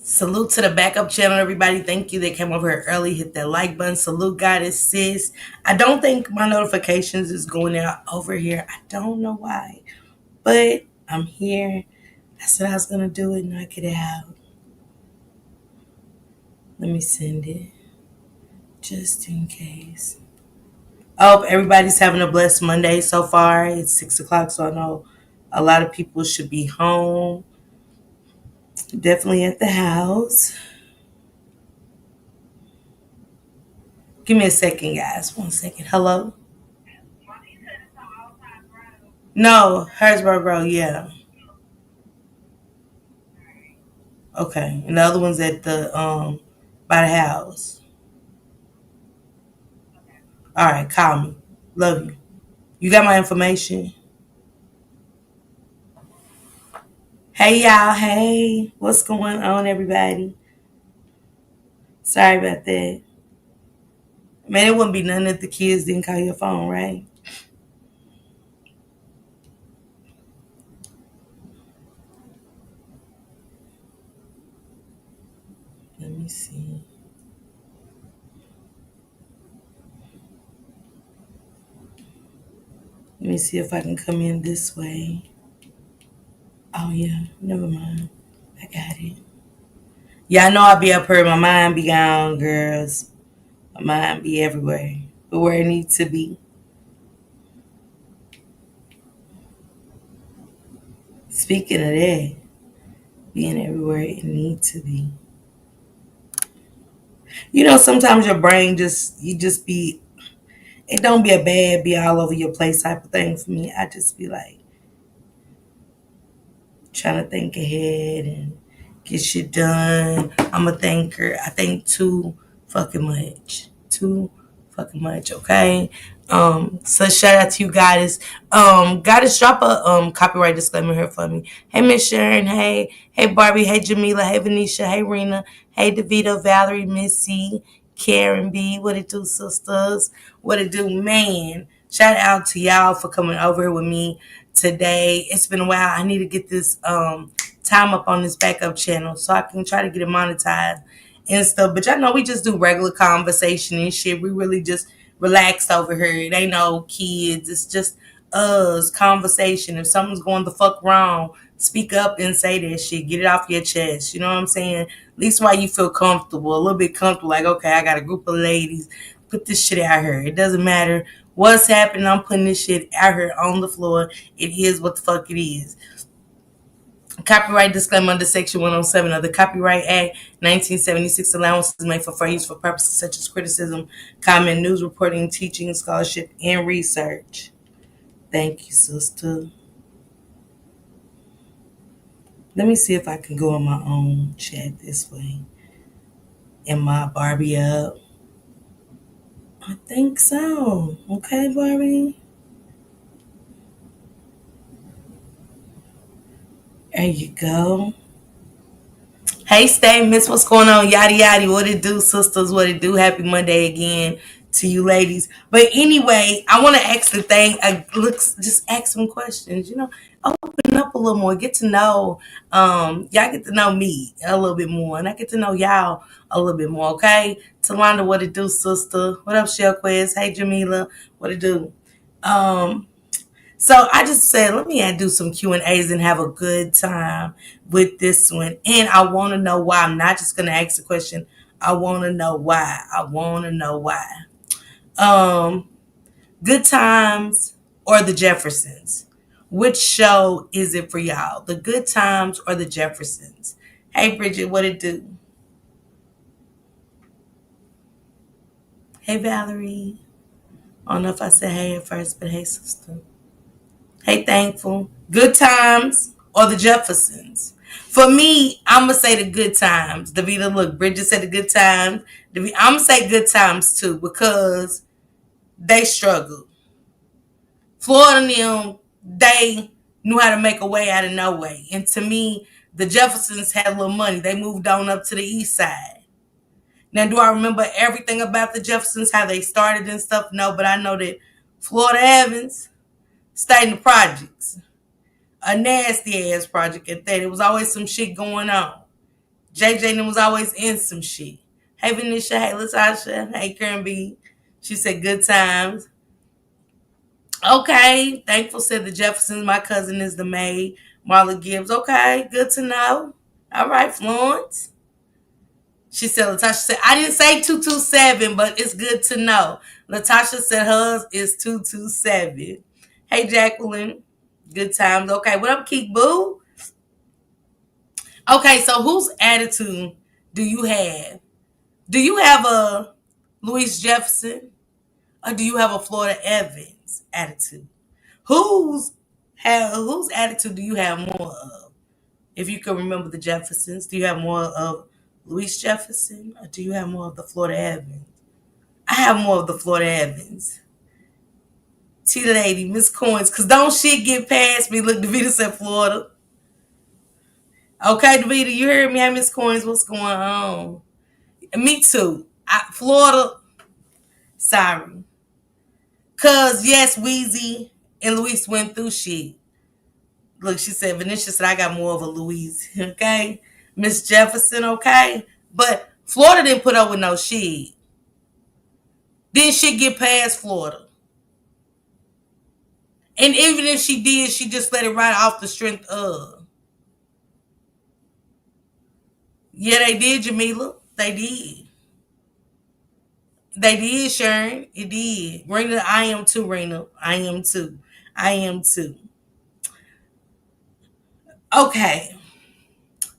Salute to the backup channel, everybody. Thank you. They came over here early. Hit that like button. Salute, Goddess Sis. I don't think my notifications is going out over here. I don't know why, but I'm here. I said I was gonna do it, knock it out. Let me send it just in case. I hope everybody's having a blessed Monday so far. It's 6 o'clock, so I know a lot of people should be home. Definitely at the house. Give me a second, guys. 1 second. Hello? No, Harrisburg Road, yeah. Okay. And the other one's at the by the house. All right, call me. Love you. You got my information? Hey y'all, hey. What's going on, everybody? Sorry about that. Man, it wouldn't be nothing if the kids didn't call your phone, right? Let me see. Let me see if I can come in this way. Oh yeah, never mind. I got it. Yeah, I know I'll be up here. My mind be gone, girls. My mind be everywhere. But where it needs to be. Speaking of that, being everywhere it needs to be. You know, sometimes your brain you just be, it don't be a bad, be all over your place type of thing for me. I just be like, trying to think ahead and get shit done. I'm a thinker. I think too fucking much. Too fucking much, okay? So shout out to you guys. Goddess, drop a copyright disclaimer here for me. Hey Miss Sharon, hey Barbie, hey Jamila, hey Venetia, hey Rena, hey DeVito, Valerie, Missy, Karen B, what it do, sisters? What it do, man? Shout out to y'all for coming over here with me today. It's been a while. I need to get this time up on this backup channel so I can try to get it monetized and stuff. But y'all know we just do regular conversation and shit. We really just relaxed over here. It ain't no kids. It's just us conversation. If something's going the fuck wrong, speak up and say that shit. Get it off your chest. You know what I'm saying? At least while you feel comfortable, a little bit comfortable. Like, okay, I got a group of ladies. Put this shit out here. It doesn't matter what's happening. I'm putting this shit out here on the floor. It is what the fuck it is. Copyright disclaimer under Section 107 of the Copyright Act 1976. Allowances made for fair use for purposes such as criticism, comment, news reporting, teaching, scholarship, and research. Thank you, sister. Let me see if I can go on my own chat this way. Am my Barbie up? I think so. Okay, Barbie. There you go. Hey, Stay Miss, what's going on? Yada yada, what it do, sisters? What it do? Happy Monday again to you, ladies. But anyway, I want to ask the thing. Just ask some questions. You know, open up a little more. Get to know. Y'all get to know me a little bit more, and I get to know y'all a little bit more. Okay, Talanda, what it do, sister? What up, Shelquez? Hey, Jamila, what it do? Um, so I just said, let me do some Q&As and have a good time with this one. And I want to know why. I'm not just going to ask the question. I want to know why. I want to know why. Um, Good Times or The Jeffersons? Which show is it for y'all? The Good Times or The Jeffersons? Hey, Bridget, what it do? Hey, Valerie. I don't know if I said hey at first, but hey, sister. Hey, Thankful. Good Times or The Jeffersons? For me, I'm going to say The Good Times. Davita, look, Bridget said The Good Times. I'm going to say Good Times too because they struggled. Florida and them, they knew how to make a way out of no way. And to me, the Jeffersons had a little money. They moved on up to the east side. Now, do I remember everything about the Jeffersons, how they started and stuff? No, but I know that Florida Evans stayed in the projects. A nasty ass project at that. It was always some shit going on. JJ was always in some shit. Hey Venetia, hey Latasha, hey Karen B. She said good times. Okay. Thankful said the Jeffersons, my cousin is the maid. Marla Gibbs. Okay, good to know. All right, Florence. She said, Latasha said, I didn't say 227, but it's good to know. Latasha said hers is 227. Hey, Jacqueline. Good times. Okay, what up, Keek Boo? Okay, so whose attitude do you have? Do you have a Louise Jefferson or do you have a Florida Evans attitude? Whose attitude do you have more of? If you can remember the Jeffersons, do you have more of Louise Jefferson or do you have more of the Florida Evans? I have more of the Florida Evans. T Lady, Miss Coins, cause don't shit get past me. Look, Davita said Florida. Okay, Davita, you heard me. Hey, Miss Coins, what's going on? Me too. Florida, sorry. Cause yes, Wheezy and Louise went through shit. Look, she said, Venetia said I got more of a Louise. Okay. Miss Jefferson, okay. But Florida didn't put up with no shit. Didn't shit get past Florida. And even if she did, she just let it ride off the strength of. Yeah, they did, Jamila. They did. They did, Sharon. It did. Rena, I am too, Rena. I am too. I am too. Okay.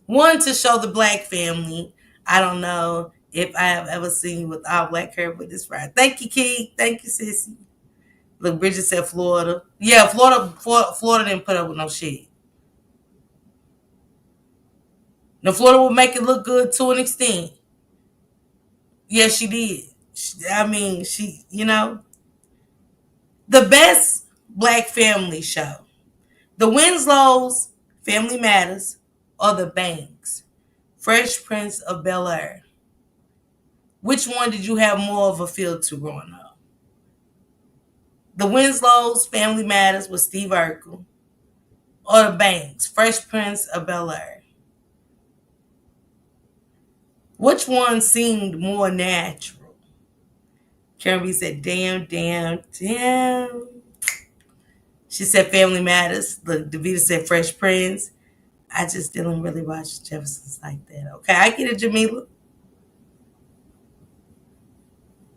One, to show the black family. I don't know if I have ever seen you with all black hair, but this right. Thank you, Keith. Thank you, Sissy. Look, Bridget said Florida. Yeah, Florida didn't put up with no shit. Now, Florida would make it look good to an extent. Yeah, she did. The best black family show. The Winslows, Family Matters, or The Banks, Fresh Prince of Bel-Air. Which one did you have more of a feel to growing up? The Winslows, Family Matters with Steve Urkel, or The Banks, Fresh Prince of Bel-Air. Which one seemed more natural? Karen B said, damn, damn, damn. She said Family Matters. Look, Davita said Fresh Prince. I just didn't really watch Jeffersons like that. Okay, I get it, Jamila.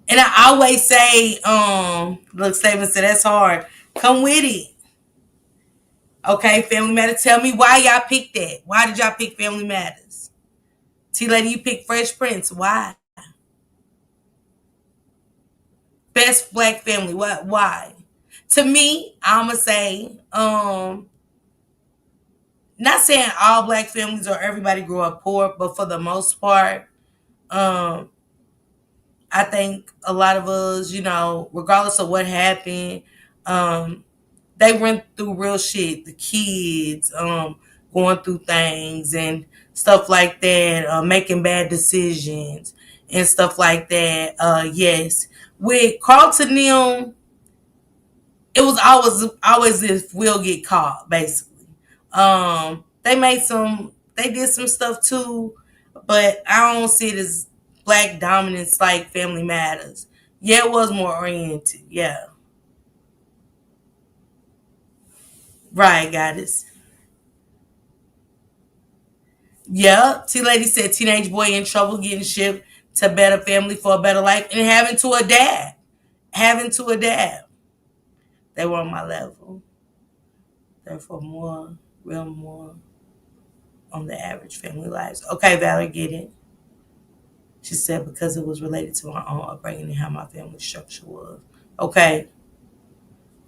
And I always say, look, Stephen said that's hard. Come with it. Okay, Family Matters. Tell me why y'all picked that. Why did y'all pick Family Matters? T Lady, you picked Fresh Prince. Why? Best black family. What? Why? To me, I'ma say, not saying all black families or everybody grew up poor, but for the most part, um, I think a lot of us, regardless of what happened, um, they went through real shit. The kids, going through things and stuff like that, making bad decisions and stuff like that. Yes, with Carlton Neal, it was always if we'll get caught, basically. They did some stuff too, but I don't see it as black dominance like Family Matters. Yeah, it was more oriented. Yeah. Right, goddess. Yeah. T Lady said teenage boy in trouble getting shipped to better family for a better life and having to adapt. Having to adapt. They were on my level. Therefore more on the average family lives. Okay, Valerie, get it. She said because it was related to my own upbringing and how my family structure was. Okay.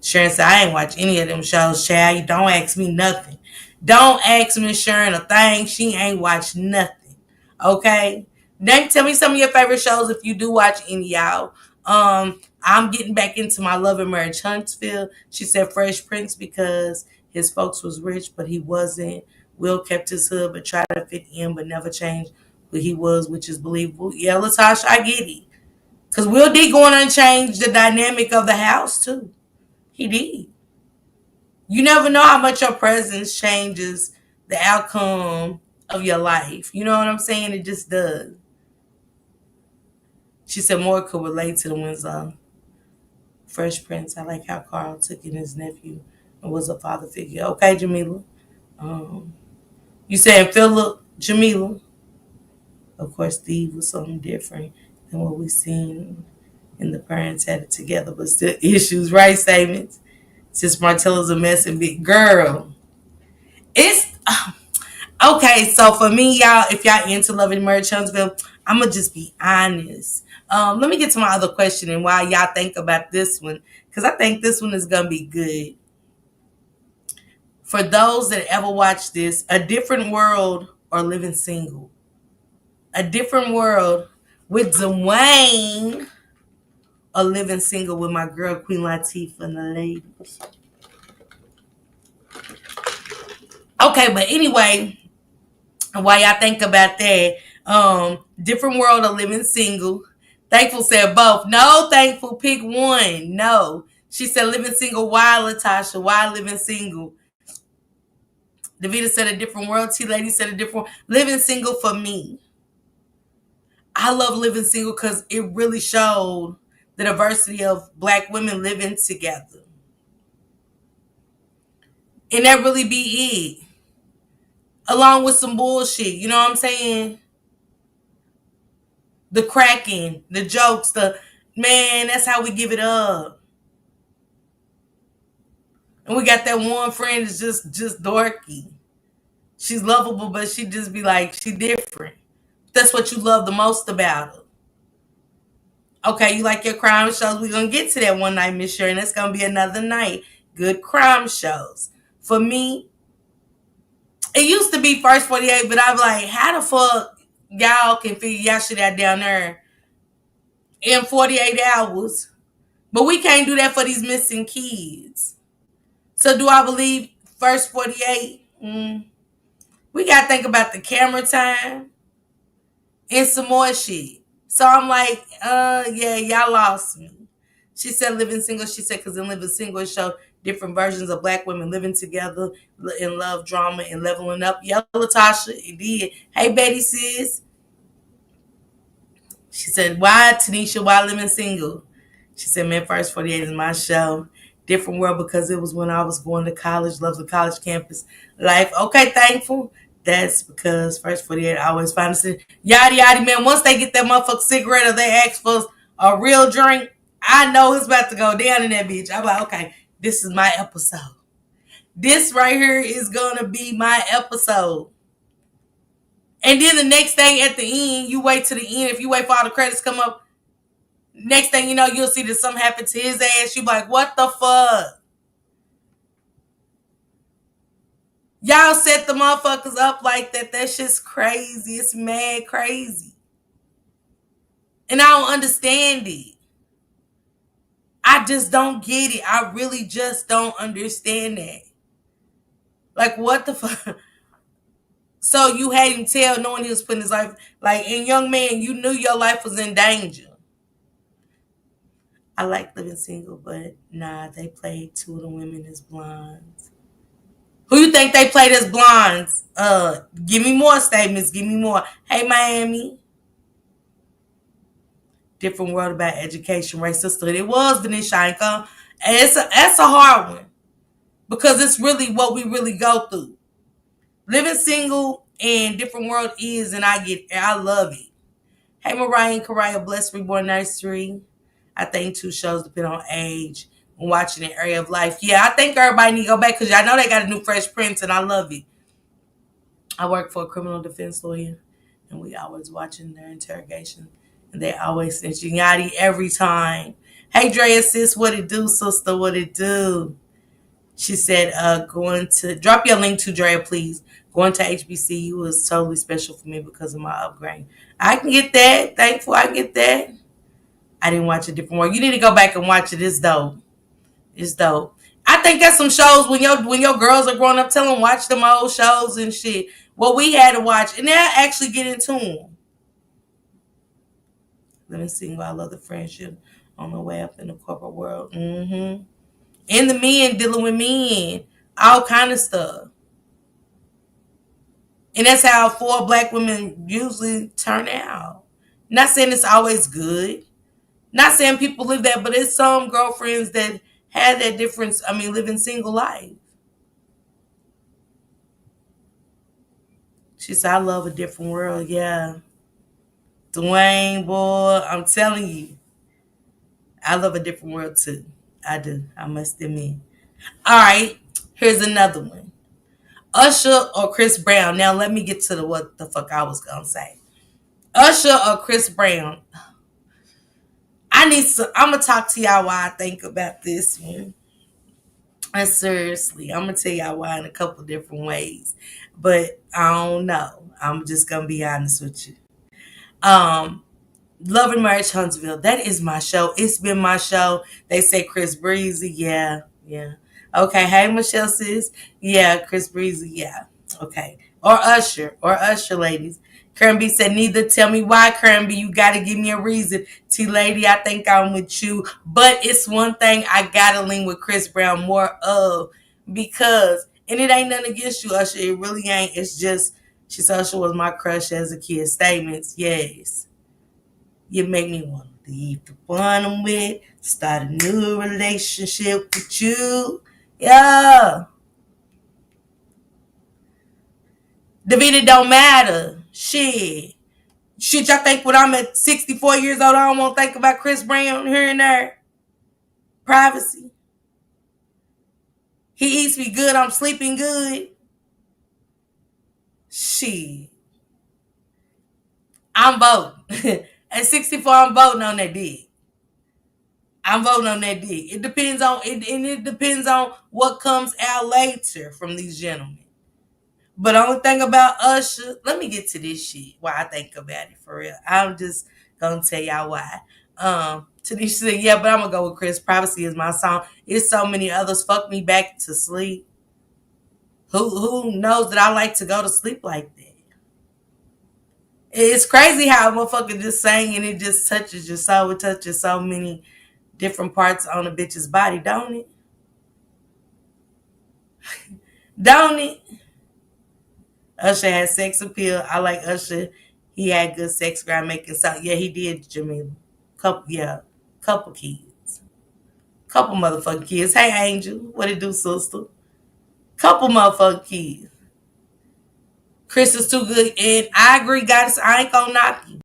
Sharon said, I ain't watch any of them shows, child. Don't ask me nothing. Don't ask me Sharon a thing. She ain't watched nothing. Okay? Then tell me some of your favorite shows if you do watch any, y'all. I'm getting back into my Love and Marriage Huntsville. She said Fresh Prince because his folks was rich, but he wasn't. Will kept his hood but tried to fit in but never changed who he was, which is believable. Yeah, Latasha, I get it. Because Will did go on and change the dynamic of the house, too. He did. You never know how much your presence changes the outcome of your life. You know what I'm saying? It just does. She said more could relate to the Winslow Fresh Prince. I like how Carl took in his nephew and was a father figure. Okay, Jamila. Um, you saying Philip, Jamila? Of course, Steve was something different than what we seen and the parents had it together, but still issues, right? Statements. Since Martella's a mess and big girl. It's okay. So for me, y'all, if y'all into Loving Murder Huntsville, I'm gonna just be honest. Let me get to my other question and why y'all think about this one, because I think this one is gonna be good. For those that ever watched this, A Different World or Living Single, A Different World with Dwayne or Living Single with my girl Queen Latifah and the ladies. Okay, but anyway, while y'all think about that, Different World or Living Single. Thankful said both. No, Thankful, pick one. No. She said Living Single. Why, Latasha? Why Living Single? Davita said A Different World. T Lady said A Different World. Living Single for me. I love Living Single because it really showed the diversity of black women living together. And that really be it. Along with some bullshit. You know what I'm saying? The cracking, the jokes, the man, that's how we give it up. And we got that one friend that's just dorky. She's lovable, but she just be like, she different. That's what you love the most about her. Okay, you like your crime shows. We're gonna get to that one night, Miss Sherry, and it's gonna be another night. Good crime shows. For me, it used to be First 48, but I'm like, how the fuck y'all can figure y'all shit out down there in 48 hours? But we can't do that for these missing kids. So do I believe First 48? We got to think about the camera time and some more shit. So I'm like, yeah, y'all lost me. She said Living Single. She said because in Living Single it showed different versions of black women living together in love, drama, and leveling up. Yeah, Latasha, it did. Hey, Betty sis. She said, why, Tanisha, why Living Single? She said, man, First 48 is my show. Different world because it was when I was going to college, love the college campus life. Okay, Thankful. That's because First 48 I always find it. Yada yada, man. Once they get that motherfucking cigarette or they ask for a real drink, I know it's about to go down in that bitch. I'm like, okay, this is my episode. This right here is gonna be my episode. And then the next thing at the end, you wait to the end. If you wait for all the credits come up, next thing you know, you'll see that something happened to his ass. You be like, what the fuck? Y'all set the motherfuckers up like that. That shit's crazy. It's mad crazy. And I don't understand it. I just don't get it. I really just don't understand that. Like, what the fuck? So you had him tell, knowing he was putting his life, like, and young man, you knew your life was in danger. I like Living Single, but nah, they played two of the women as blondes. Who you think they played as blondes? Give me more statements. Give me more. Hey, Miami. Different world about education, race, sisterhood. It was Venetia Shanka. And that's a hard one because it's really what we really go through. Living Single and Different World is, and I love it. Hey, Mariah and Karaya, Blessed Reborn Nursery. I think two shows depend on age and watching the area of life. Yeah, I think everybody need to go back because I know they got a new Fresh Prince and I love it. I work for a criminal defense lawyer and we always watching their interrogation. And they always snitching Yachty every time. Hey, Drea, sis, what it do, sister? What it do? She said, going to drop your link to Drea, please. Going to HBCU was totally special for me because of my upgrade. I can get that. Thankful I get that. I didn't watch a different one. You need to go back and watch it. It's dope. It's dope. I think that's some shows when your girls are growing up, tell them watch them old shows and shit. What we had to watch, and they'll actually get into them. Let me see. I love the friendship on the way up in the corporate world. And the men dealing with men, all kind of stuff. And that's how 4 black women usually turn out. Not saying it's always good. Not saying people live that, but it's some girlfriends that had that difference. I mean, living single life. She said, I love a different world. Yeah. Dwayne, boy, I'm telling you, I love a different world too. I do. I must admit. All right. Here's another one. Usher or Chris Brown. Now let me get to the what the fuck I was gonna say. Usher or Chris Brown. I'm gonna talk to y'all why I think about this one. And seriously, I'm gonna tell y'all why in a couple different ways. But I don't know. I'm just gonna be honest with you. Um, Love and Marriage Huntsville. That is my show. It's been my show. They say Chris Breezy. Yeah, yeah. Okay. Hey, Michelle sis. Yeah, Chris Breezy. Yeah. Okay. Or Usher, ladies. Kirby said, neither. Tell me why, Kirby. You got to give me a reason. T Lady, I think I'm with you. But it's one thing I got to lean with Chris Brown more of because, and it ain't nothing against you, Usher. It really ain't. It's just, she said Usher was my crush as a kid. Statements, yes. You make me want to leave the one I'm with, start a new relationship with you. Yeah. Davida don't matter. Shit. Shit, y'all think when I'm at 64 years old, I don't want to think about Chris Brown here and there? Privacy. He eats me good, I'm sleeping good. Shit. I'm voting. At 64, I'm voting on that dick. I'm voting on that dick. It depends on it, and it depends on what comes out later from these gentlemen. But only thing about Usher, let me get to this shit. Why I think about it for real. I'm just gonna tell y'all why. Tanisha said, yeah, but I'm gonna go with Chris. Privacy is my song. It's so many others. Fuck me back to sleep. Who knows that I like to go to sleep like that? It's crazy how a motherfucker just sang and it just touches your soul. It touches so many different parts on a bitch's body, don't it? Don't it? Usher had sex appeal. I like Usher. He had good sex, guy making sound. Yeah, he did, Jamila. Couple kids. Couple motherfucking kids. Hey, Angel. What it do, sister? Couple motherfucking kids. Chris is too good. And I agree, guys. I ain't gonna knock you.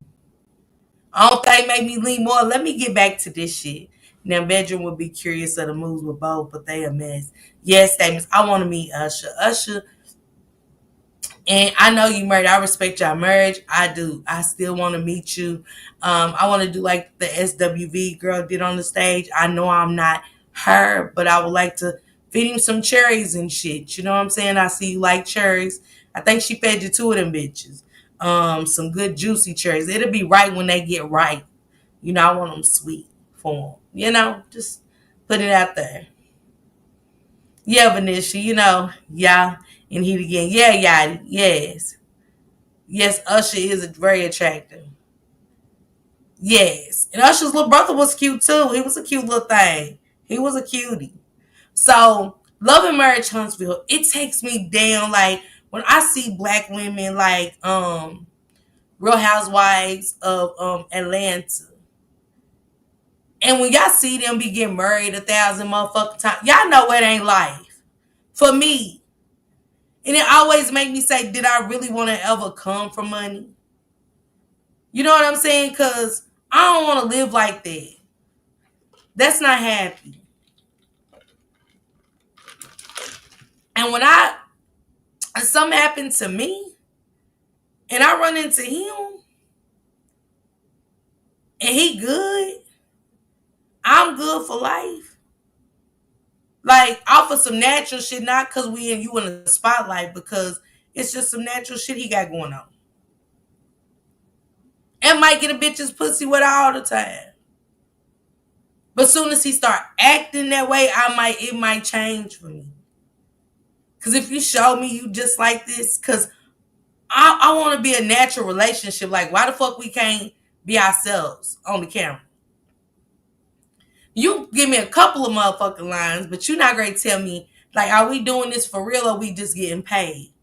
I don't think make me lean more. Let me get back to this shit. Now, bedroom would be curious of the moves with both, but they a mess. Yes, statements. I want to meet Usher. Usher. And I know you married. I respect your marriage. I do. I still want to meet you. I want to do like the SWV girl did on the stage. I know I'm not her, but I would like to feed him some cherries and shit. You know what I'm saying? I see you like cherries. I think she fed you 2 of them bitches. Some good juicy cherries. It'll be right when they get right. You know, I want them sweet for them. You know, just put it out there. Yeah, Vanessa, you know, yeah, and he again, yeah, yeah, yes. Yes, Usher is very attractive. Yes. And Usher's little brother was cute too. He was a cute little thing. He was a cutie. So, Love and Marriage Huntsville, it takes me down like when I see black women like Real Housewives of Atlanta. And when y'all see them be getting married 1,000 motherfucking times, y'all know it ain't life. For me, and it always make me say, did I really want to ever come for money? You know what I'm saying? Because I don't want to live like that. That's not happy. And when something happened to me and I run into him and he good, I'm good for life. Like off of some natural shit, not because we and you in the spotlight, because it's just some natural shit he got going on. And might get a bitch's pussy with all the time. But soon as he start acting that way, it might change for me. Cause if you show me you just like this, cause I want to be a natural relationship. Like, why the fuck we can't be ourselves on the camera? You give me a couple of motherfucking lines, but you're not going to tell me, like, are we doing this for real or we just getting paid?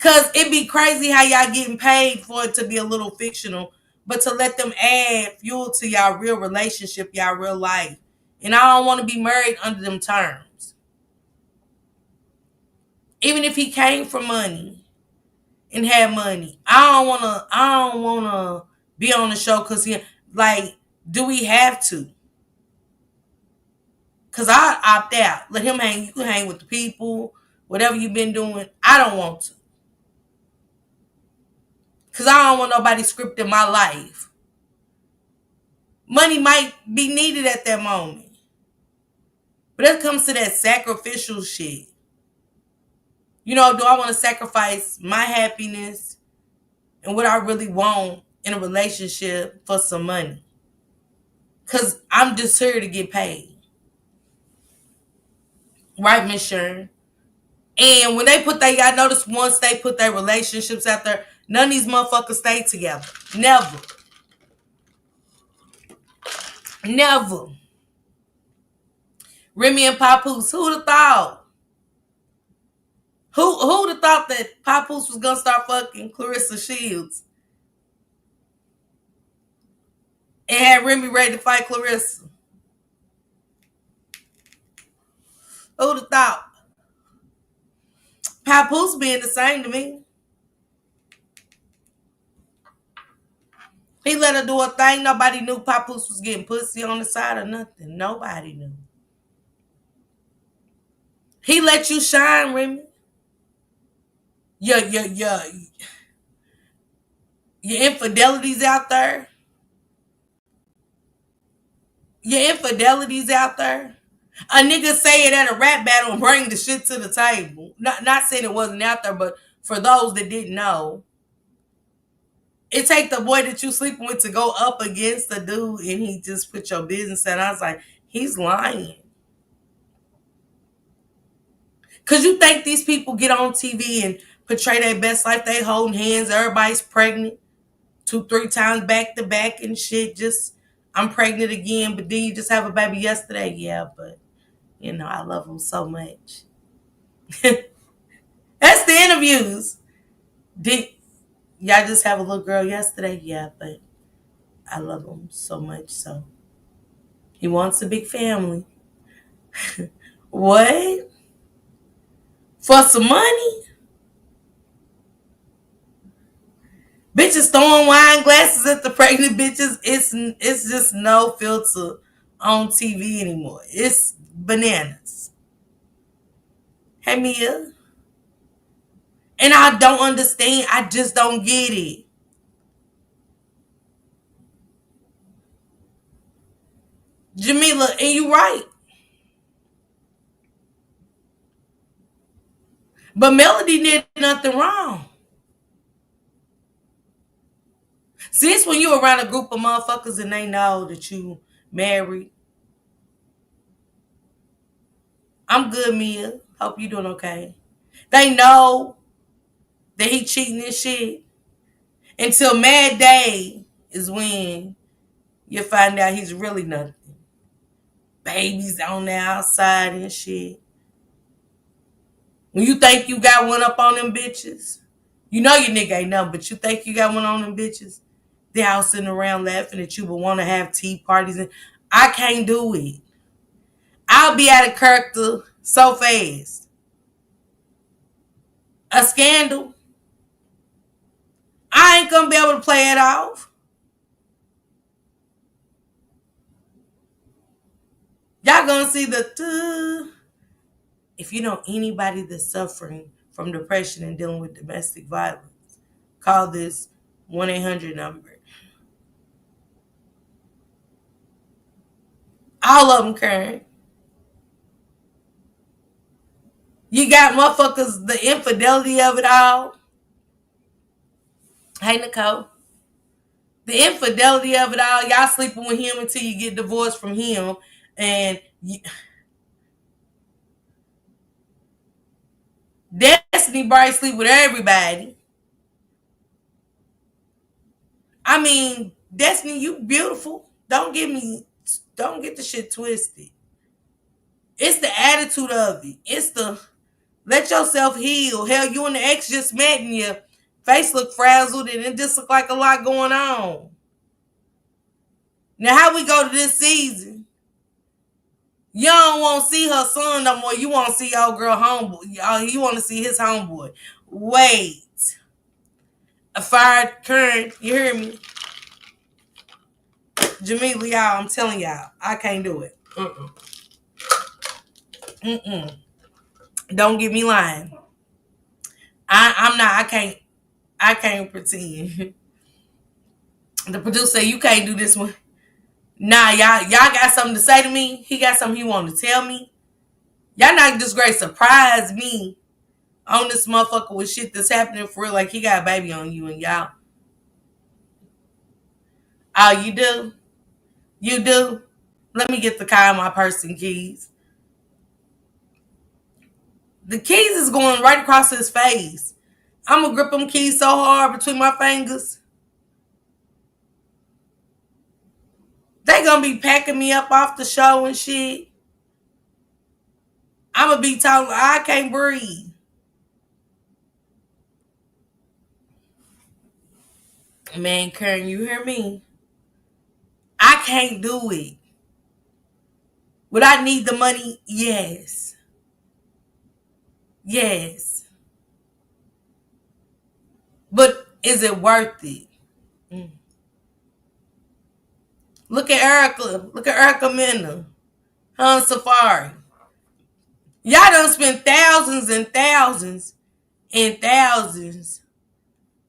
Cause it be crazy how y'all getting paid for it to be a little fictional, but to let them add fuel to y'all real relationship, y'all real life. And I don't want to be married under them terms. Even if he came from money and had money, I don't wanna be on the show because he like, do we have to? Cause I opt out. Let him hang. You can hang with the people, whatever you've been doing. I don't want to. Cause I don't want nobody scripting my life. Money might be needed at that moment. But it comes to that sacrificial shit. You know, do I want to sacrifice my happiness and what I really want in a relationship for some money? Because I'm just here to get paid. Right, Miss Sharon? And when they put I noticed once they put their relationships out there, none of these motherfuckers stay together. Never. Never. Remy and Papoose, who'd have thought? Who'd have thought that Papoose was gonna start fucking Clarissa Shields and had Remy ready to fight Clarissa? Who'd have thought? Papoose being the same to me. He let her do a thing. Nobody knew Papoose was getting pussy on the side or nothing. Nobody knew. He let you shine, Remy. Your infidelities out there. Your infidelities out there. A nigga say it at a rap battle and bring the shit to the table. Not saying it wasn't out there, but for those that didn't know, it take the boy that you sleeping with to go up against the dude and he just put your business out. I was like, he's lying. Cause you think these people get on TV and portray their best life, they holding hands, everybody's pregnant 2-3 times back to back and shit. Just I'm pregnant again, but then you just have a baby yesterday. Yeah, but you know, I love him so much. That's the interviews. Did y'all just have a little girl yesterday? Yeah, but I love him so much. So he wants a big family. What? For some money? Bitches throwing wine glasses at the pregnant bitches. It's just no filter on TV anymore. It's bananas. Hey Mia. And I don't understand. I just don't get it. Jamila, and you right. But Melody did nothing wrong. See, it's when you around a group of motherfuckers and they know that you married. I'm good, Mia. Hope you doing okay. They know that he cheating and shit. Until Mad Day is when you find out he's really nothing. Babies on the outside and shit. When you think you got one up on them bitches, you know your nigga ain't nothing, but you think you got one on them bitches. They all sitting around laughing at you, but want to have tea parties. And I can't do it. I'll be out of character so fast. A scandal. I ain't gonna be able to play it off. Y'all gonna see if you know anybody that's suffering from depression and dealing with domestic violence, call this 1-800 number. All of them current. You got motherfuckers, the infidelity of it all. Hey, Nicole. The infidelity of it all. Y'all sleeping with him until you get divorced from him. And Destiny Bright sleep with everybody. I mean, Destiny, you beautiful. Don't get the shit twisted. It's the attitude of it. It's the Let yourself heal. Hell, you and the ex just met and your face look frazzled and it just look like a lot going on. Now, how we go to this season? You don't want to see her son no more. You want to see old girl homeboy. You want to see his homeboy. Wait. A fired current. You hear me? Jamila, y'all, I'm telling y'all, I can't do it. Mm-mm. Don't get me lying. I'm not. I can't pretend. The producer said you can't do this one. Nah, y'all got something to say to me. He got something he want to tell me. Y'all not just great surprise me on this motherfucker with shit that's happening for real. Like he got a baby on you and y'all. Oh, you do? You do? Let me get the car in my purse and keys. The keys is going right across his face. I'm gonna grip them keys so hard between my fingers. They gonna be packing me up off the show and shit. I'm gonna be talking. I can't breathe. Man, Karen, you hear me? I can't do it. Would I need the money? Yes. Yes. But is it worth it? Mm. Look at Erica. Look at Erica Mena. Her and Safari. Y'all done spent thousands and thousands and thousands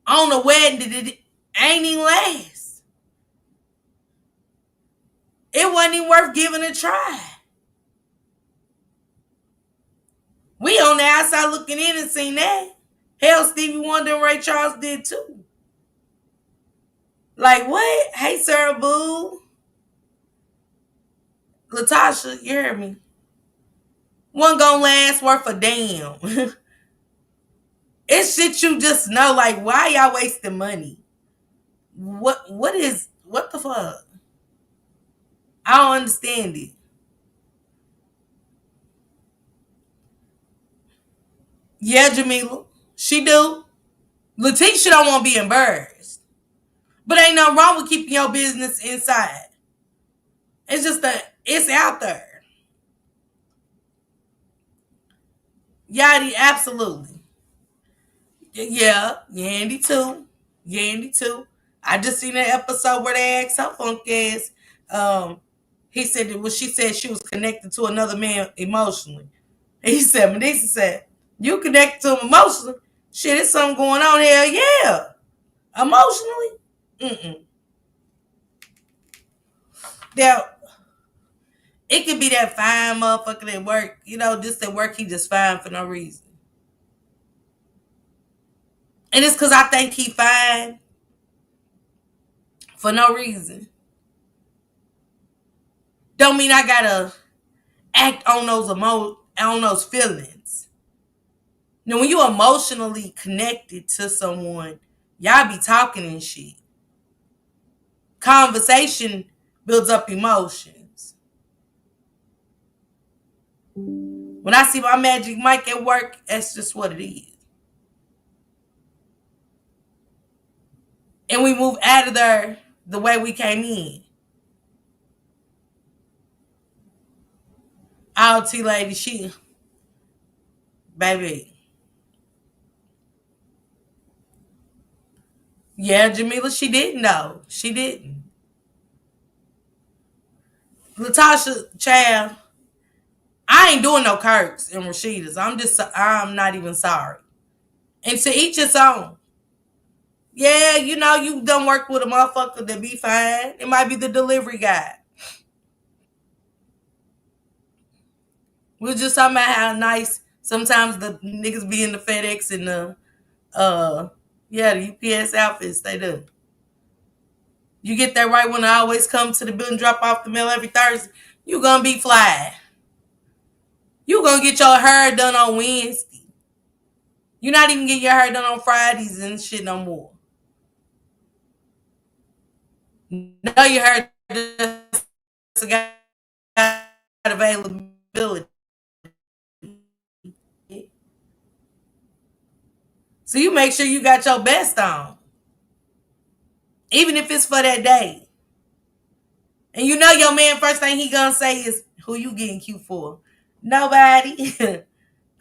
on a wedding that it ain't even last. It wasn't even worth giving a try. We on the outside looking in and seen that. Hell, Stevie Wonder and Ray Charles did too. Like what? Hey, Sarah Boo. Latasha, you hear me? One gonna last worth a damn. It's shit you just know. Like, why y'all wasting money? What the fuck? I don't understand it. Yeah, Jamila. She do. Letitia don't want to be embarrassed. But ain't nothing wrong with keeping your business inside. It's just that it's out there. Yadi, absolutely. Yeah, Yandy too. Yandy too. I just seen an episode where they asked her funk ass. Um, he said that she said she was connected to another man emotionally. And he said, Medisa said, you connected to him emotionally? Shit, there's something going on here. Yeah. Emotionally? Mm-mm. Now, it could be that fine motherfucker at work. You know, just at work, he just fine for no reason. And it's because I think he fine for no reason. Don't mean I gotta act on those feelings. Now, when you emotionally connected to someone, y'all be talking and shit. Conversation builds up emotions. When I see my Magic Mike at work, that's just what it is. And we move out of there the way we came in. Our T lady, baby. Yeah, Jamila, she didn't know. She didn't. Latasha, child, I ain't doing no Kirks and Rashidas. I'm not even sorry. And to each his own. Yeah, you know, you done work with a motherfucker that be fine. It might be the delivery guy. We're just talking about how nice sometimes the niggas be in the FedEx and uh the UPS outfits they do. You get that right when I always come to the building, drop off the mail every Thursday. You gonna be fly. You gonna get your hair done on Wednesday. You not even get your hair done on Fridays and shit no more. Know your hair just got availability. So you make sure you got your best on, even if it's for that day. And you know your man first thing he gonna say is, "Who you getting cute for?" Nobody.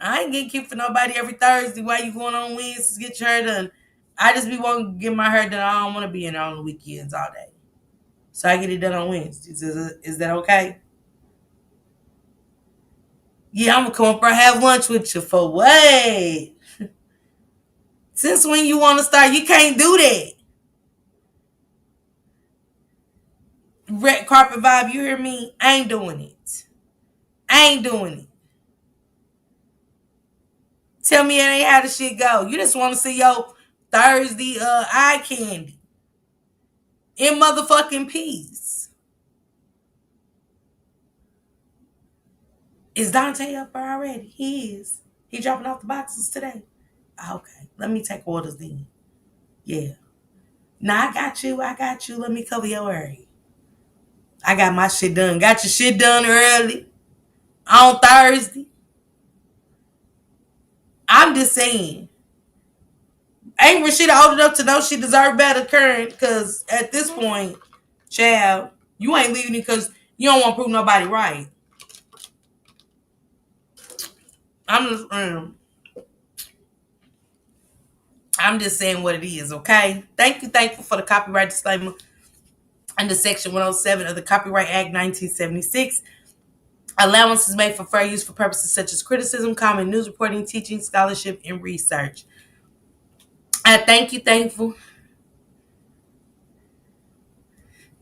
I ain't getting cute for nobody every Thursday. Why you going on Wednesdays to get your hair done? I just be wanting to get my hair done. I don't want to be in there on the weekends all day. So I get it done on Wednesdays. Is that okay? Yeah, I'm gonna come up and have lunch with you for what? Since when you want to start? You can't do that. Red carpet vibe, you hear me? I ain't doing it. I ain't doing it. Tell me it ain't how the shit go. You just want to see your Thursday eye candy in motherfucking peace. Is Dante up there already? He is. He dropping off the boxes today. Okay, let me take orders then. Yeah. Nah, I got you. I got you. Let me cover your area. I got my shit done. Got your shit done early on Thursday. I'm just saying. Ain't Rashida old enough to know she deserved better current? Because at this point, child, you ain't leaving it because you don't want to prove nobody right. I'm just, I'm just saying what it is, okay? Thankful for the copyright disclaimer under Section 107 of the Copyright Act 1976. Allowance is made for fair use for purposes such as criticism, comment, news reporting, teaching, scholarship, and research. I thankful.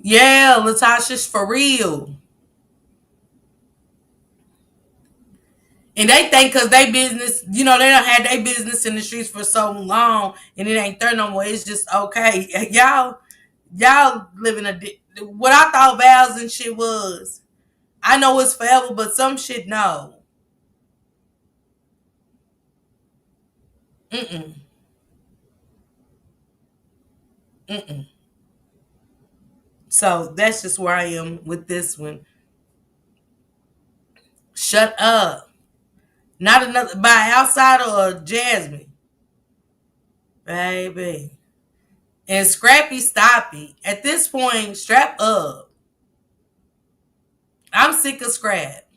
Yeah, Latasha's for real. And they think because they business, they don't have their business in the streets for so long and it ain't there no more. It's just okay. Y'all living what I thought vows and shit was. I know it's forever, but some shit no. Mm-mm. Mm-mm. So that's just where I am with this one. Shut up. Not another by outsider or Jasmine. Baby. And Scrappy Stoppy. At this point, strap up. I'm sick of Scrap.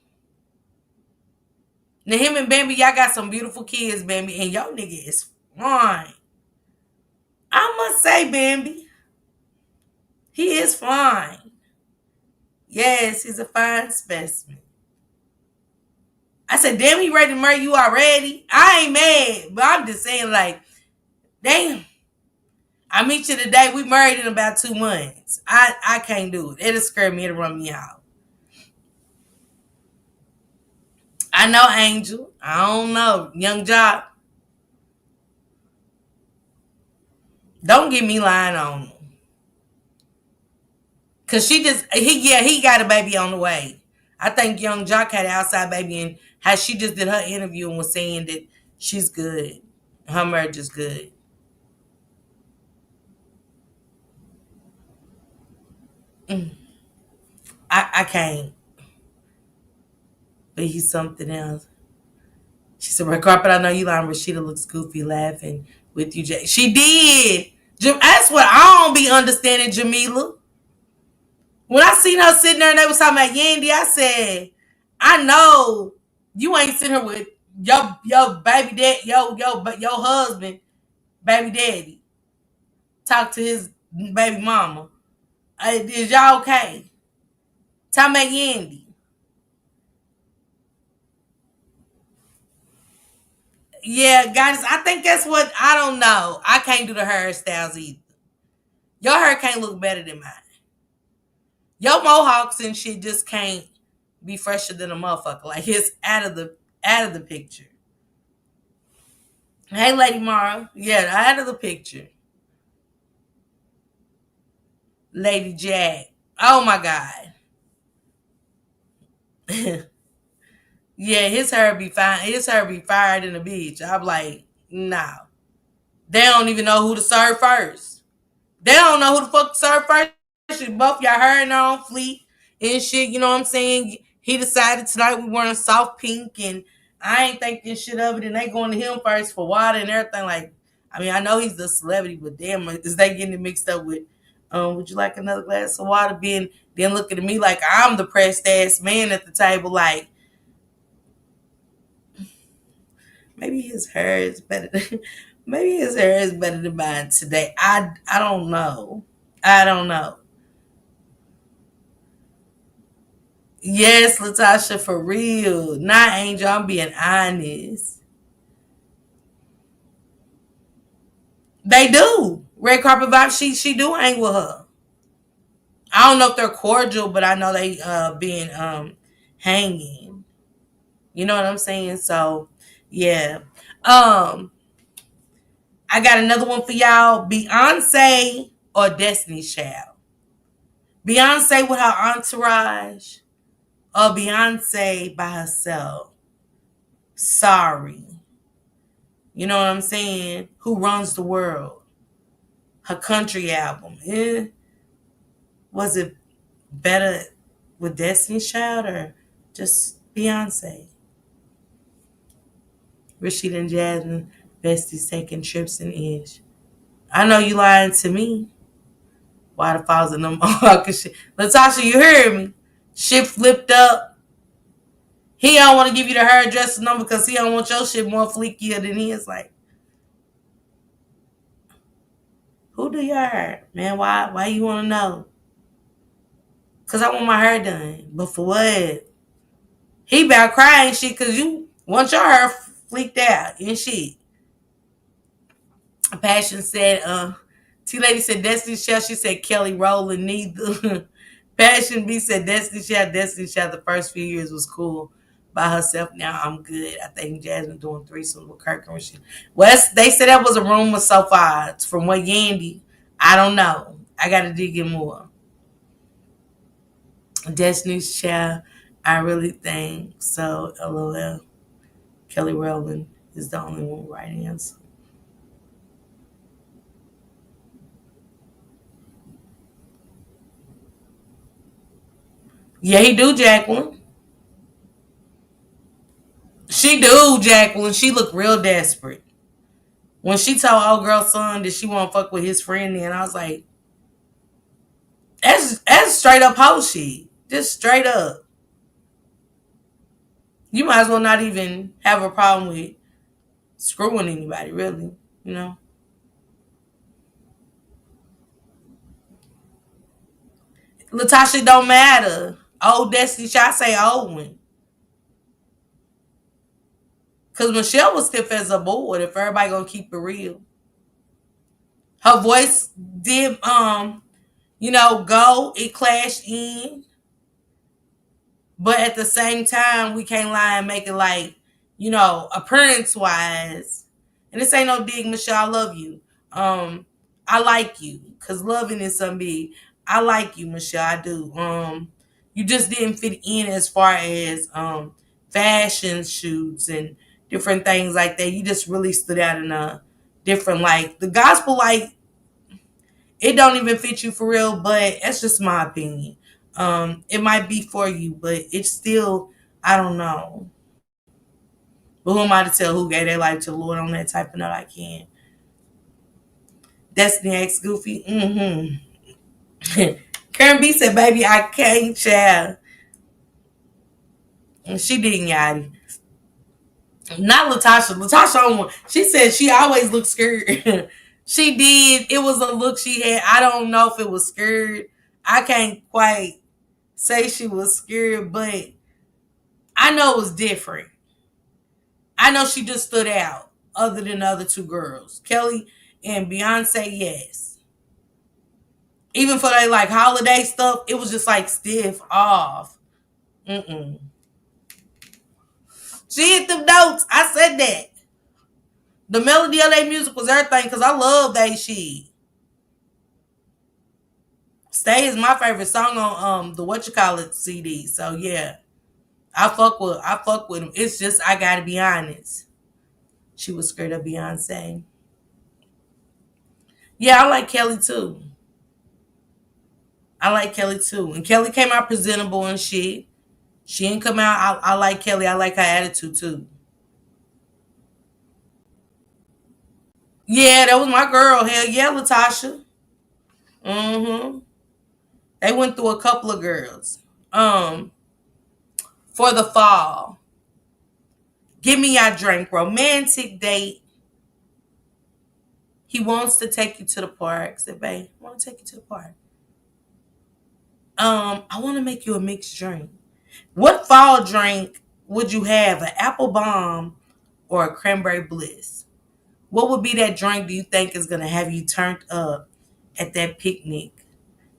Now him and Bambi, y'all got some beautiful kids, Bambi, and your nigga is fine. I must say, Bambi, he is fine. Yes, he's a fine specimen. I said, damn, he ready to murder you already? I ain't mad, but I'm just saying, like, damn. I meet you today. We married in about 2 months. I can't do it. It'll scare me. It'll run me out. I know Angel. I don't know. Young Jock. Don't get me lying on him. Cause he got a baby on the way. I think Young Jock had an outside baby and how she just did her interview and was saying that she's good. Her marriage is good. I can't. But he's something else. She said, Red Carpet, I know you lying. Rashida looks goofy laughing with you, Jay. She did. That's what I don't be understanding, Jamila. When I seen her sitting there and they was talking about Yandy, I said, I know you ain't sitting here with your baby dad, your husband, baby daddy, talk to his baby mama. Is y'all okay? Talking about Yandy. Yeah, guys, I think that's what I don't know. I can't do the hairstyles either. Your hair can't look better than mine. Your mohawks and shit just can't be fresher than a motherfucker. Like it's out of the picture. Hey, Lady Mara. Yeah, out of the picture. Lady Jack. Oh my God. Yeah, his hair be fine. His hair be fired in the beach. I'm like, nah. They don't even know who to serve first. They don't know who the fuck to serve first. Both y'all heard on fleet and shit. You know what I'm saying? He decided tonight we wearing soft pink and I ain't thinking shit of it. And they going to him first for water and everything. Like, I mean, I know he's a celebrity, but damn, is they getting it mixed up with, would you like another glass of water? Being then looking at me like I'm the pressed ass man at the table, like maybe his hair is better than, maybe his hair is better than mine today. I don't know. I don't know. Yes, Latasha, for real. Not Angel, I'm being honest. They do. Red carpet vibe, she do hang with her. I don't know if they're cordial, but I know they being hanging. You know what I'm saying? So yeah. Um I got another one for y'all. Beyonce or Destiny's Child? Beyonce with her entourage or Beyonce by herself? Sorry. You know what I'm saying? Who runs the world? Her country album. Was it better with Destiny's Child or just Beyonce? Rashid and Jasmine, besties taking trips in Ish. I know you lying to me. Why the files in them shit? Latasha, you heard me. Shit flipped up. He don't want to give you the hairdresser number because he don't want your shit more fleekier than his. Like, who do your hair? Man, why you want to know? Because I want my hair done. But for what? He about crying shit because you want your hair fleeked out and shit. Passion said, T Lady said Destiny Child. She said Kelly Rowland neither. Passion B said Destiny Child. Destiny Child. The first few years was cool by herself. Now I'm good. I think Jasmine doing threesomes with Kirk and Rashid. Well, they said that was a rumor so far. It's from what Yandy. I don't know. I got to dig in more. Destiny's Child. I really think so. LOL. Kelly Rowland is the only one right answer. Yeah, he do, Jacqueline. She do, Jacqueline. She looked real desperate. When she told old girl son that she won't fuck with his friend, then I was like, that's straight up hoe shit. Just straight up. You might as well not even have a problem with screwing anybody, really. You know? Latasha don't matter. Old Destiny, I say old one. Cause Michelle was stiff as a board if everybody gonna keep it real. Her voice did go, it clashed in. But at the same time, we can't lie and make it like, appearance wise. And this ain't no dig, Michelle. I love you. I like you. Cause loving is something big. I like you, Michelle. I do. You just didn't fit in as far as fashion shoots and different things like that. You just really stood out in a different like the gospel like it don't even fit you for real, but that's just my opinion. It might be for you, but it's still, I don't know. But who am I to tell who gave their life to the Lord on that type of note? I can't. Destiny X Goofy. Karen B said, baby, I can't, child. And she didn't, Yachty. Not Latasha. Latasha, she said she always looked scared. She did. It was a look she had. I don't know if it was scared. I can't quite say she was scared, but I know it was different. I know she just stood out other than the other two girls. Kelly and Beyonce, yes. Even for that like holiday stuff, it was just like stiff off. Mm-mm. She hit them notes. I said that. The melody of their music was everything because I love that shit. Stay is my favorite song on the what you call it CD. So yeah. I fuck with him. It's just I gotta be honest. She was scared of Beyonce. Yeah, I like Kelly too. I like Kelly too. And Kelly came out presentable and shit. She didn't come out. I like Kelly. I like her attitude too. Yeah, that was my girl. Hell yeah, Latasha. Mm-hmm. They went through a couple of girls. Um, for the fall, give me your drink. Romantic date. He wants to take you to the park. Said, babe, I want to take you to the park. I want to make you a mixed drink. What fall drink would you have? An apple bomb or a cranberry bliss? What would be that drink do you think is gonna have you turned up at that picnic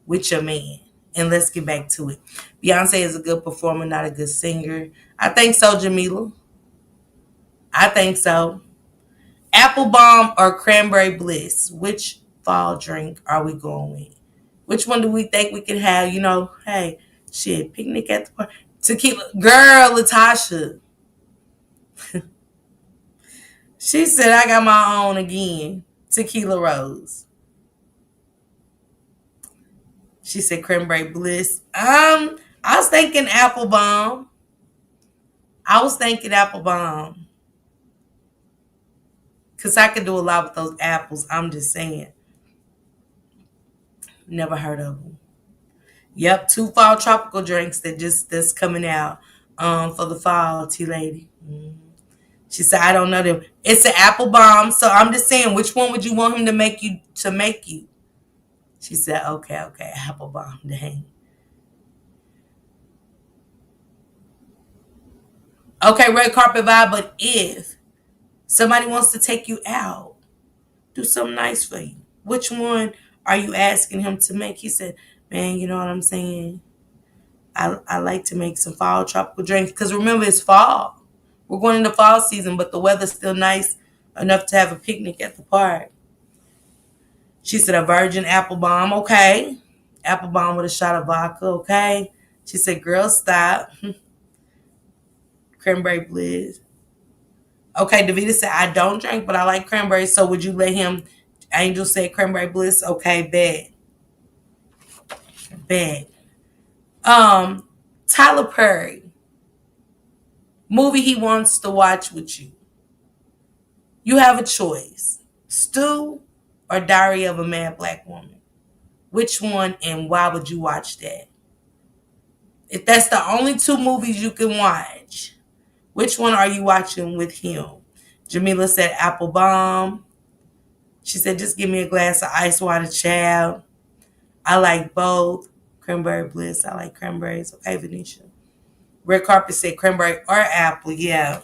with your man? And let's get back to it. Beyonce is a good performer, not a good singer. I think so, Jamila. I think so. Apple bomb or cranberry bliss? Which fall drink are we going with? Which one do we think we can have? You know, hey, shit, picnic at the park. Tequila. Girl, Latasha. She said I got my own again. Tequila Rose. She said cranberry bliss. I was thinking apple bomb. I was thinking apple bomb. Cause I could do a lot with those apples. I'm just saying. Never heard of them. Yep, two fall tropical drinks that's coming out for the fall, T lady. She said, I don't know them. It's an apple bomb. So I'm just saying, which one would you want him to make you? She said, okay, apple bomb. Dang. Okay, red carpet vibe, but if somebody wants to take you out, do something nice for you. Which one are you asking him to make? He said, man, you know what I'm saying? I like to make some fall tropical drinks. Because remember, it's fall. We're going into fall season, but the weather's still nice enough to have a picnic at the park. She said, a virgin apple bomb. Okay. Apple bomb with a shot of vodka. Okay. She said, girl, stop. Cranberry bliss. Okay, Davita said, I don't drink, but I like cranberry. So would you let him? Angel said cranberry bliss. Okay, bad. Bad. Um, Tyler Perry. Movie he wants to watch with you. You have a choice. Stew or Diary of a Mad Black Woman. Which one and why would you watch that? If that's the only two movies you can watch, which one are you watching with him? Jamila said Apple Bomb. She said, just give me a glass of ice water, child. I like both. Cranberry bliss. I like cranberries. Okay, Venetia. Red carpet said cranberry or apple. Yeah.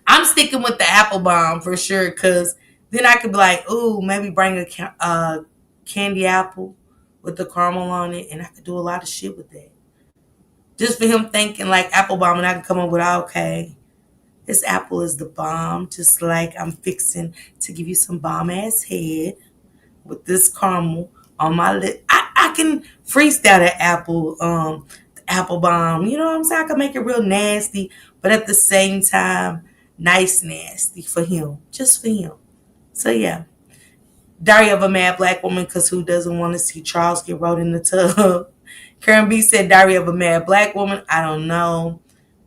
I'm sticking with the apple bomb for sure because then I could be like, ooh, maybe bring a candy apple with the caramel on it and I could do a lot of shit with that. Just for him thinking like apple bomb and I can come up with, okay, this apple is the bomb, just like I'm fixing to give you some bomb ass head with this caramel on my lip. I can freestyle that the apple bomb. You know what I'm saying? I can make it real nasty, but at the same time, nice nasty for him, just for him. So yeah, Diary of a Mad Black Woman, because who doesn't want to see Charles get rolled in the tub? Karen B said Diary of a Mad Black Woman. I don't know.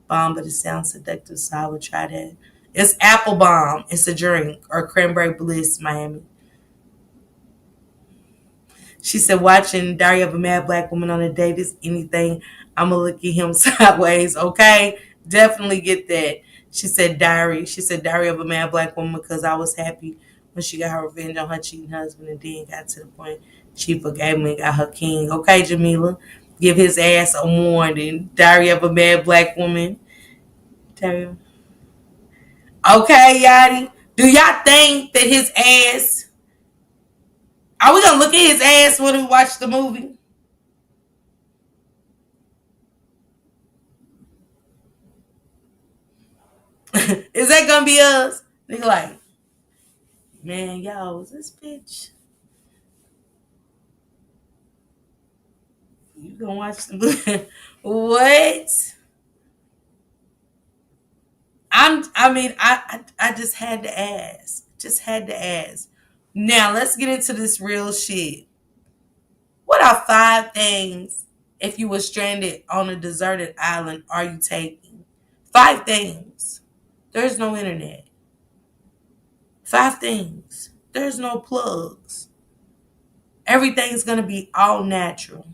Bomb, but it sounds seductive, so I would try that. It's apple bomb. It's a drink or cranberry bliss, Miami. She said, watching Diary of a Mad Black Woman on a date is anything. I'm going to look at him sideways. Okay. Definitely get that. She said, Diary. She said, Diary of a Mad Black Woman because I was happy when she got her revenge on her cheating husband and then got to the point she forgave me and got her king. Okay, Jamila. Give his ass a warning. Diary of a Mad Black Woman. Diary. Okay, Yachty. Do y'all think that his ass, are we going to look at his ass when we watch the movie? Is that gonna be us? Nigga like, man, yo, is this bitch? You gonna watch the movie? What? I just had to ask. Just had to ask. Now let's get into this real shit. What are five things if you were stranded on a deserted island are you taking? Five things. There's no internet. 5 things. There's no plugs. Everything's going to be all natural.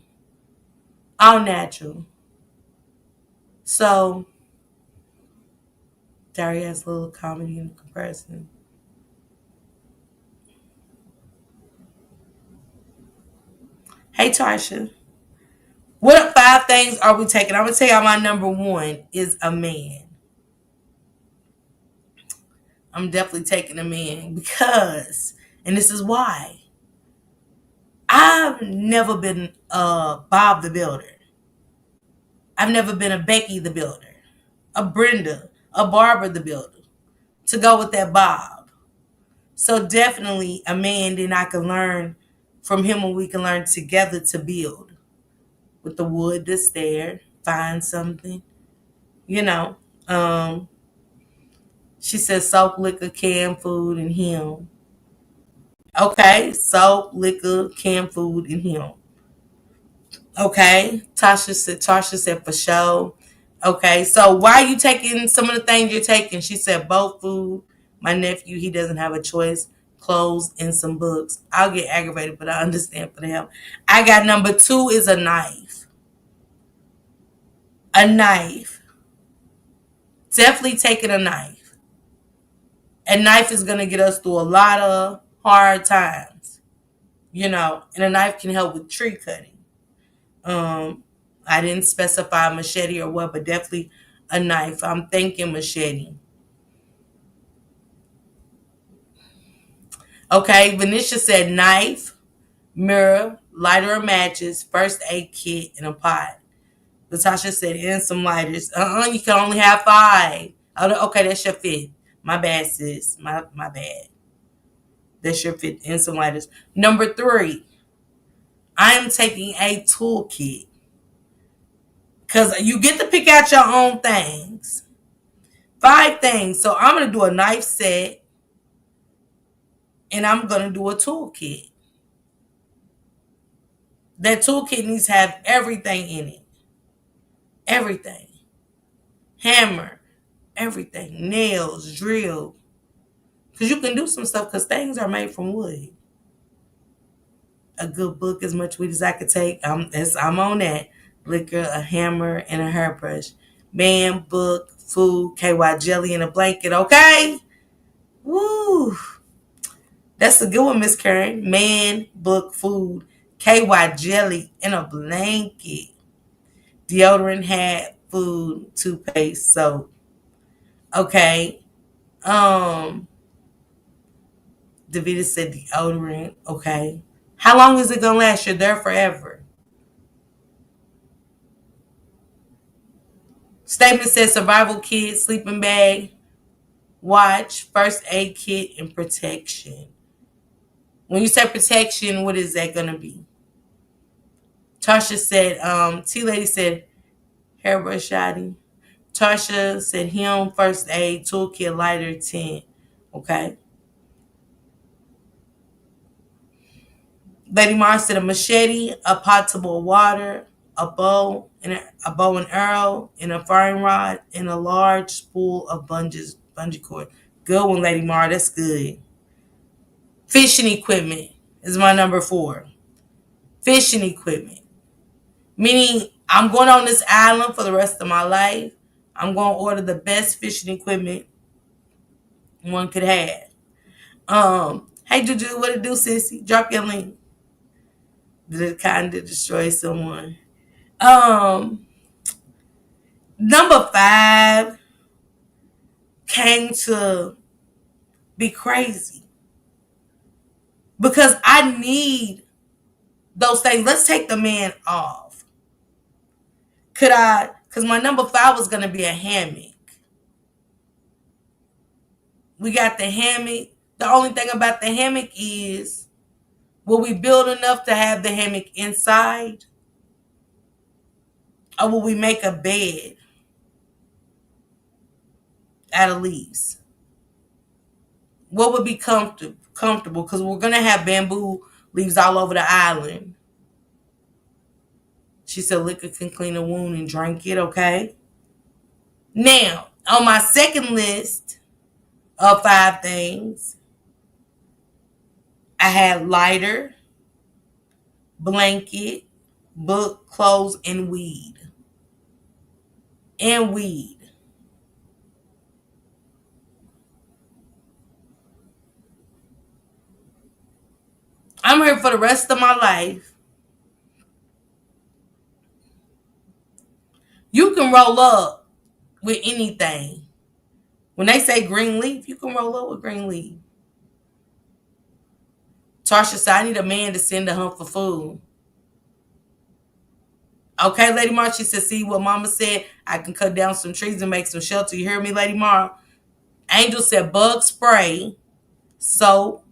All natural. So, Daria has a little comedy in comparison. Hey, Tarsha. What 5 things are we taking? I'm going to tell y'all my number 1 is a man. I'm definitely taking a man because, and this is why, I've never been Bob the Builder. I've never been a Becky the Builder, a Brenda, a Barbara the Builder, to go with that Bob. So definitely a man, then I can learn from him and we can learn together to build with the wood that's there, find something, you know. Um, she says soap, liquor, canned food, and him. Okay, soap, liquor, canned food, and him. Okay, Tasha said for sure. Okay, so why are you taking some of the things you're taking? She said both food. My nephew, he doesn't have a choice. Clothes and some books. I'll get aggravated, but I understand for them. I got number 2 is a knife. A knife. Definitely taking a knife. A knife is gonna get us through a lot of hard times, and a knife can help with tree cutting. I didn't specify machete or what, but definitely a knife. I'm thinking machete. Okay, Venetia said knife, mirror, lighter or matches, first aid kit, and a pot. Latasha said, and some lighters. You can only have 5. Oh, okay, that's your 5th. My bad, sis. My bad. That's your 5th, and some lighters. Number 3, I am taking a toolkit. Because you get to pick out your own things. 5 things. So I'm going to do a knife set. And I'm going to do a toolkit. That toolkit needs to have everything in it. Everything. Hammer. Everything. Nails. Drill. Because you can do some stuff because things are made from wood. A good book, as much weed as I could take. I'm on that. Liquor, a hammer, and a hairbrush. Man, book, food, KY jelly, and a blanket. Okay? Woo. That's a good one, Miss Karen. Man, book, food, KY jelly, and a blanket. Deodorant, hat, food, toothpaste, soap. Okay. Davida said deodorant. Okay. How long is it gonna last? You're there forever. Statement says survival kit, sleeping bag, watch, first aid kit, and protection. When you say protection, what is that gonna be? Tasha said, T Lady said hairbrush shotty. Tasha said him, first aid, toolkit, lighter, tent. Okay. Lady Mars said a machete, a potable water, a bow, and a bow and arrow, and a firing rod, and a large spool of bungee cord. Good one, Lady Mars. That's good. Fishing equipment is my number 4. Fishing equipment. Meaning I'm going on this island for the rest of my life. I'm going to order the best fishing equipment one could have. Hey Juju, what it do, sissy? Drop your link. Did it kind of destroy someone? Number 5 came to be crazy because I need those things. Let's take the man off. Could I? Because my number 5 was gonna be a hammock. We got the hammock. The only thing about the hammock is, will we build enough to have the hammock inside? Or will we make a bed out of leaves? What would be comfortable? Because we're going to have bamboo leaves all over the island. She said liquor can clean a wound and drink it, okay? Now, on my second list of 5 things, I had lighter, blanket, book, clothes, and weed. And weed. I'm here for the rest of my life. You can roll up with anything. When they say green leaf, you can roll up with green leaf. Tarsha said, I need a man to send to hunt for food. Okay, Lady Mar, she said, see what Mama said? I can cut down some trees and make some shelter. You hear me, Lady Mar? Angel said, bug spray, soap,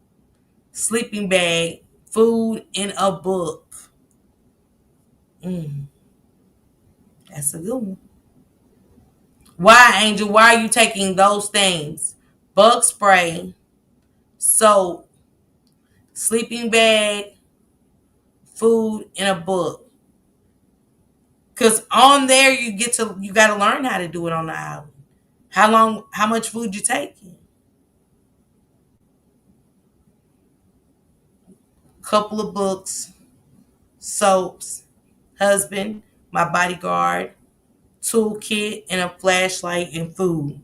sleeping bag, food, and a book. Mm, that's a good one. Why, Angel? Why are you taking those things? Bug spray, soap, sleeping bag, food, and a book. Cause on there you gotta learn how to do it on the island. How much food you taking? Couple of books, soaps, husband, my bodyguard, toolkit, and a flashlight and food.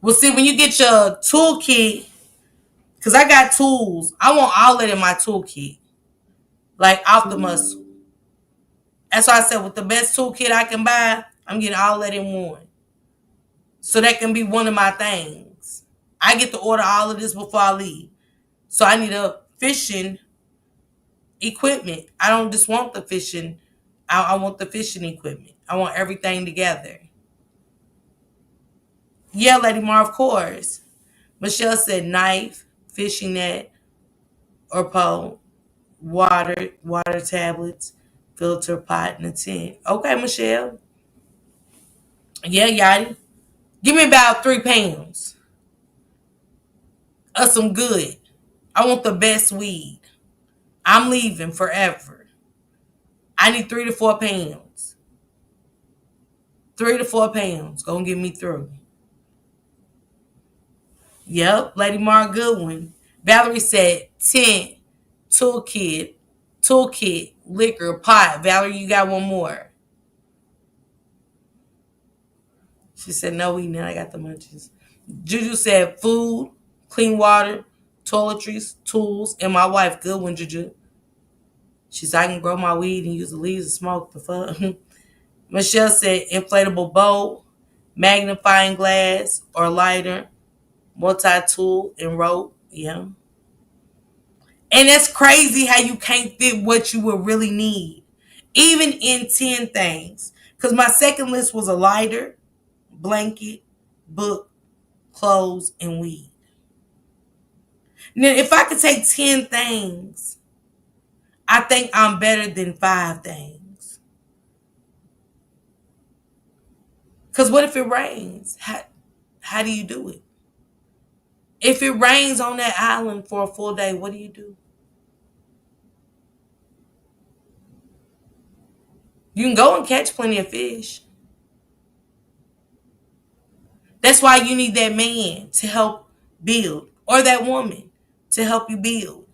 Well, see, when you get your toolkit, cause I got tools, I want all that in my toolkit, like out the muscle. That's why I said with the best toolkit I can buy, I'm getting all that in one. So that can be one of my things. I get to order all of this before I leave. So I need a fishing equipment. I don't just want the fishing. I want the fishing equipment. I want everything together. Yeah, Lady Mar, of course. Michelle said knife, fishing net, or pole, water tablets, filter pot, and a tent. Okay, Michelle. Yeah, Yachty. Give me about 3 pounds of some good. I want the best weed. I'm leaving forever. I need 3 to 4 pounds. 3 to 4 pounds. Gonna get me through. Yep, Lady Mar Goodwin. Valerie said tent, toolkit, liquor, pot. Valerie, you got one more. She said no eating. I got the munchies. Juju said food, clean water, toiletries, tools, and my wife. Good one, Juju. She said I can grow my weed and use the leaves to smoke the fuck. Michelle said inflatable bowl, magnifying glass or lighter, multi-tool and rope. Yeah. And that's crazy how you can't fit what you would really need. Even in 10 things. Because my second list was a lighter, blanket, book, clothes, and weed. Now, if I could take 10 things, I think I'm better than 5 things. Because what if it rains? How do you do it? If it rains on that island for a full day, what do you do? You can go and catch plenty of fish. That's why you need that man to help build, or that woman to help you build.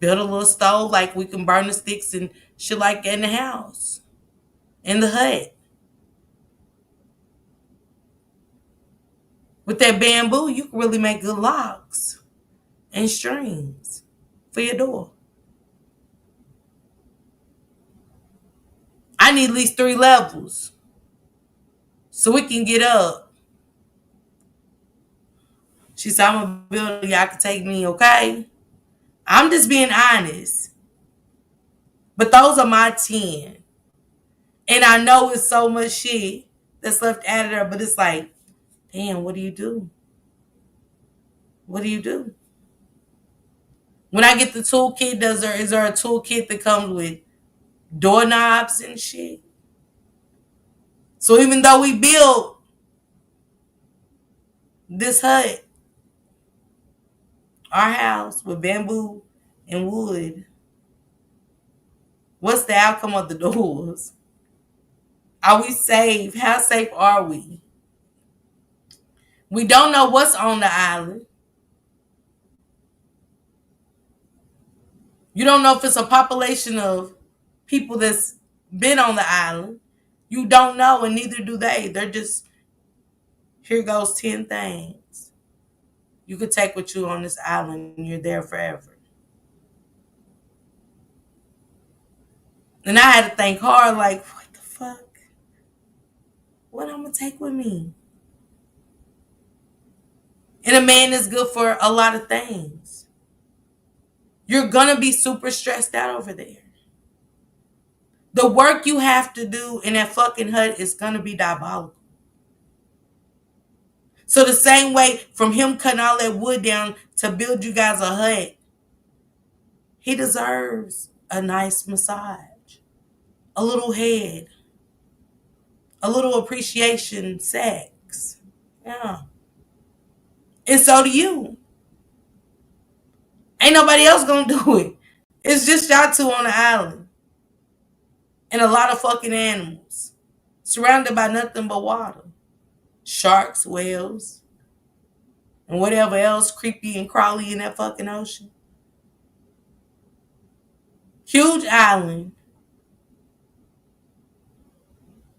Build a little stove like we can burn the sticks and shit like that in the house, in the hut. With that bamboo, you can really make good locks and strings for your door. I need at least 3 levels so we can get up. She said, I'm a builder. Y'all can take me, okay? I'm just being honest. But those are my 10. And I know it's so much shit that's left out of there, but it's like, damn, what do you do? What do you do? When I get the toolkit, is there a toolkit that comes with doorknobs and shit? So even though we built this hut, our house with bamboo and wood, what's the outcome of the doors? Are we safe? How safe are we? We don't know what's on the island. You don't know if it's a population of people that's been on the island. You don't know, and neither do they. They're just, here goes 10 things you could take with you on this island, and you're there forever. And I had to think hard, like, what the fuck? What I'm gonna take with me? And a man is good for a lot of things. You're gonna be super stressed out over there. The work you have to do in that fucking hut is gonna be diabolical. So the same way from him cutting all that wood down to build you guys a hut, he deserves a nice massage, a little head, a little appreciation sex. Yeah. And so do you. Ain't nobody else gonna do it. It's just y'all two on the island. And a lot of fucking animals. Surrounded by nothing but water. Sharks, whales, and whatever else creepy and crawly in that fucking ocean. Huge island.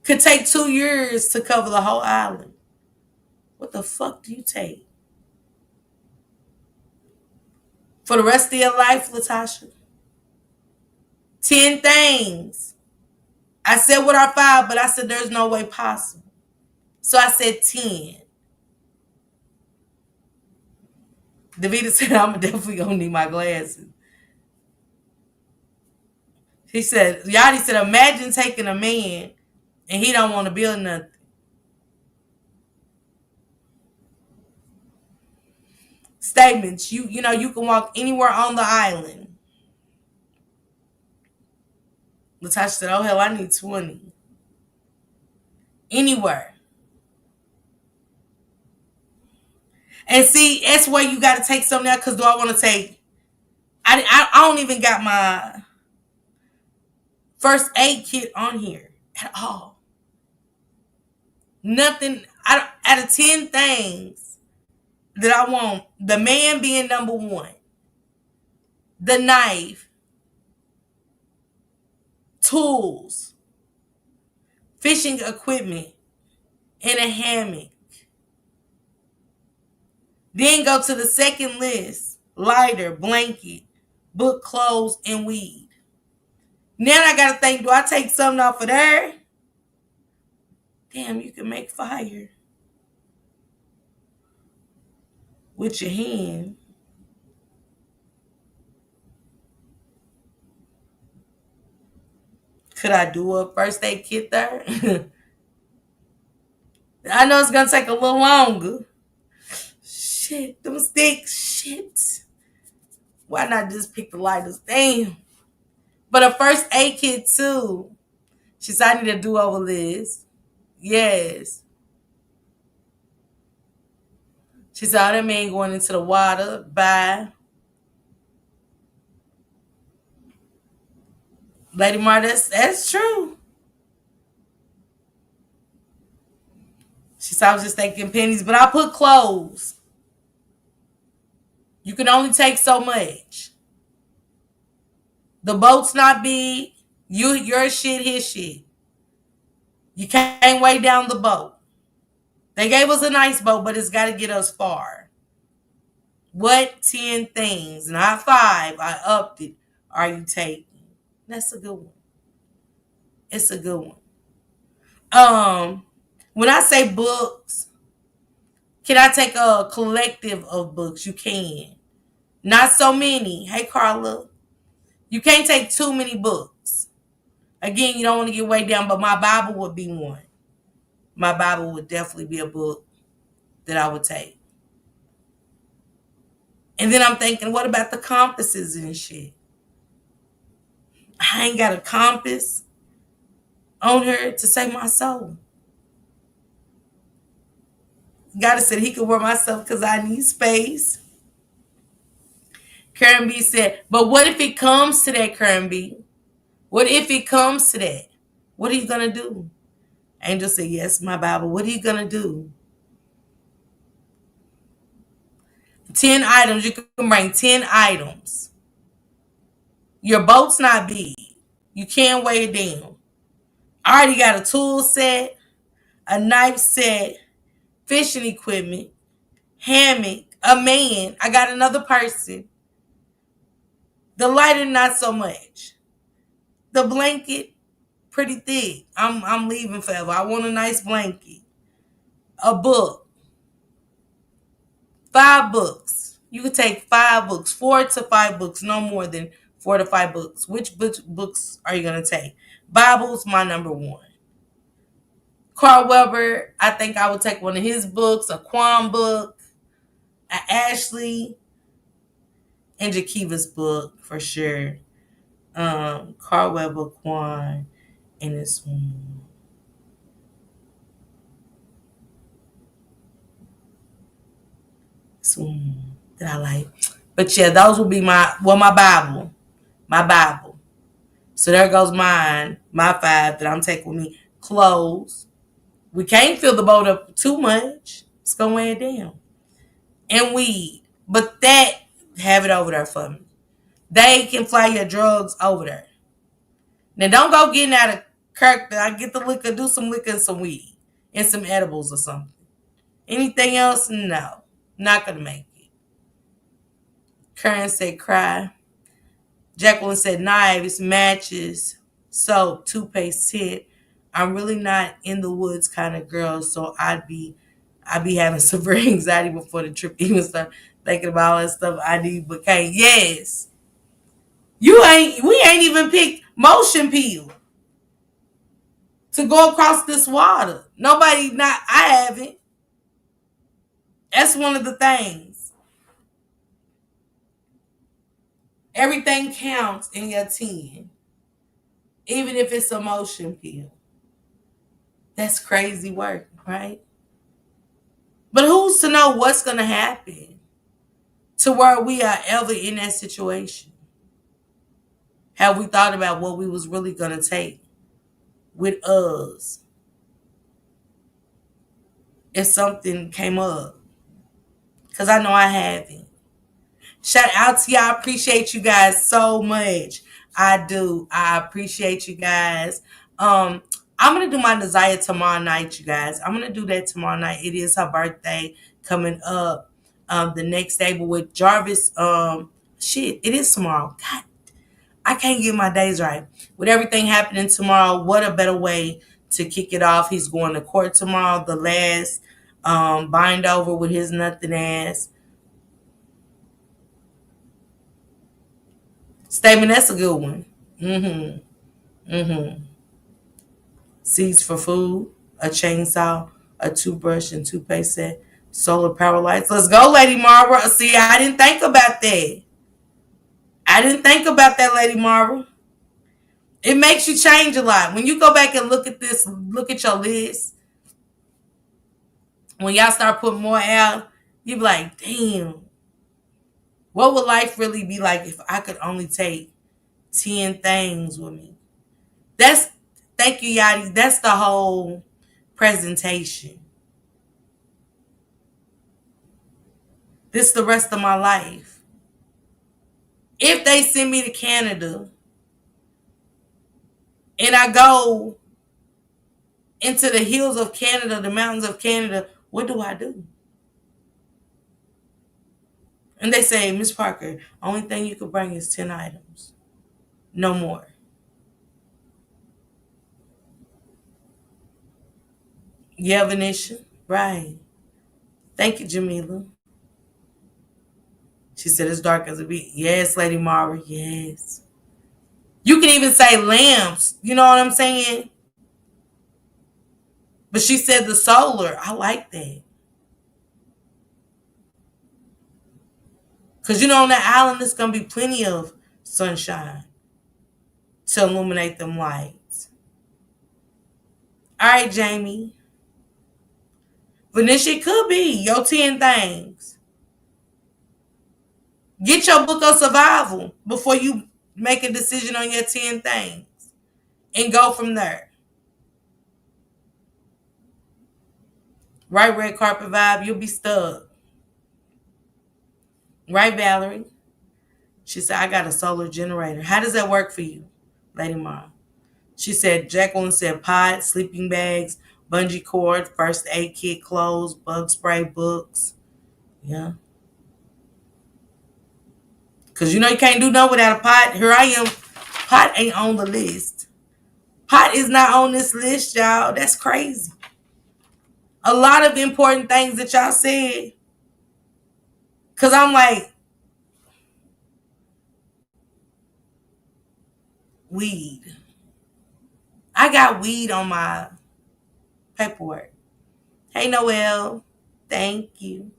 Could take 2 years to cover the whole island. What the fuck do you take? For the rest of your life, Latasha? 10 things. I said what are 5, but I said there's no way possible. So I said 10. Davida said, I'm definitely gonna need my glasses. He said, Yachty said, imagine taking a man and he don't want to build nothing. Statements. You know, you can walk anywhere on the island. Latasha said, oh hell, I need 20. Anywhere. And see, that's where you got to take some now, because do I want to take, I don't even got my first aid kit on here at all. Nothing, out of 10 things that I want, the man being number 1, the knife, tools, fishing equipment, and a hammock. Then go to the second list, lighter, blanket, book, clothes, and weed. Now I gotta think, do I take something off of there? Damn, you can make fire with your hand. Could I do a first aid kit there? I know it's gonna take a little longer. Shit, them sticks, shit. Why not just pick the lighters? Damn. But a first aid kit too. She said, I need to do over this. Yes. She saw that man going into the water. Bye. Lady Mar, that's true. She said, I was just thinking pennies, but I put clothes. You can only take so much. The boat's not big. Your shit, his shit. You can't weigh down the boat. They gave us a nice boat, but it's got to get us far. What 10 things, not 5, I upped it, are you taking? That's a good one. It's a good one. When I say books, can I take a collective of books? You can. Not so many. Hey, Carla. You can't take too many books. Again, you don't want to get weighed down, but my Bible would be one. My Bible would definitely be a book that I would take. And then I'm thinking, what about the compasses and shit? I ain't got a compass on her to save my soul. God said he could wear myself because I need space. Karen B said, but what if it comes to that, Karen B? What if it comes to that? What are you going to do? Angel said, yes, my Bible. What are you going to do? 10 items. You can bring 10 items. Your boat's not big. You can't weigh it down. I already got a tool set, a knife set, fishing equipment, hammock, a man. I got another person. The lighter, not so much. The blanket, pretty thick. I'm leaving forever. I want a nice blanket. A book. 5 books. You could take 5 books, 4 to 5 books, no more than 4 to 5 books. Which books are you gonna take? Bible's my number one. Carl Weber, I think I would take one of his books, a Quan book, a Ashley and Jakiva's book for sure. Carl Weber, Quan, and this one. This one that I like. But yeah, those will be my Bible. My Bible. So there goes mine, my 5 that I'm taking with me. Clothes. We can't fill the boat up too much. It's gonna weigh it down. And weed. But that, have it over there for me. They can fly your drugs over there. Now don't go getting out of Kirk. I get the liquor, do some liquor and some weed. And some edibles or something. Anything else? No. Not gonna make it. Karen said cry. Jacqueline said knives, matches, soap, toothpaste, tip. I'm really not in the woods kind of girl, so I'd be having severe anxiety before the trip even start thinking about all that stuff I need but can't. Yes. We ain't even picked motion peel to go across this water. Nobody not I haven't. That's one of the things. Everything counts in your 10. Even if it's a motion peel. That's crazy work, right? But who's to know what's going to happen to where we are ever in that situation? Have we thought about what we was really going to take with us if something came up? Because I know I haven't. Shout out to y'all. Appreciate you guys so much. I do. I appreciate you guys. I'm gonna do my desire tomorrow night, you guys. I'm gonna do that tomorrow night. It is her birthday coming up the next day, but with Jarvis, it is tomorrow. God, I can't get my days right. With everything happening tomorrow, what a better way to kick it off. He's going to court tomorrow, the last bind over with his nothing ass. Statement, that's a good one. Seeds for food, a chainsaw, a toothbrush, and toothpaste set, solar power lights. Let's go, Lady Marva. See, I didn't think about that. I didn't think about that, Lady Marva. It makes you change a lot. When you go back and look at this, look at your list, when y'all start putting more out, you be like, damn, what would life really be like if I could only take 10 things with me? Thank you, Yadi. That's the whole presentation. This is the rest of my life. If they send me to Canada and I go into the hills of Canada, the mountains of Canada, what do I do? And they say, Miss Parker, only thing you can bring is 10 items. No more. Yeah, Venetia? Right. Thank you, Jamila. She said it's dark as a beat. Yes, Lady Mara. Yes. You can even say lamps. You know what I'm saying? But she said the solar. I like that. Because you know on that island there's going to be plenty of sunshine to illuminate them lights. All right, Jamie. Venetia, it could be your 10 things. Get your book of survival before you make a decision on your 10 things. And go from there. Right, red carpet vibe, you'll be stuck. Right, Valerie? She said, I got a solar generator. How does that work for you, Lady Ma? She said, Jacqueline said, pot, sleeping bags, bungee cord, first aid kit, clothes, bug spray, books. Yeah. Because you know you can't do nothing without a pot. Here I am. Pot ain't on the list. Pot is not on this list, y'all. That's crazy. A lot of important things that y'all said. Because I'm like, weed. I got weed on my paperwork. Hey, Noel. Thank you.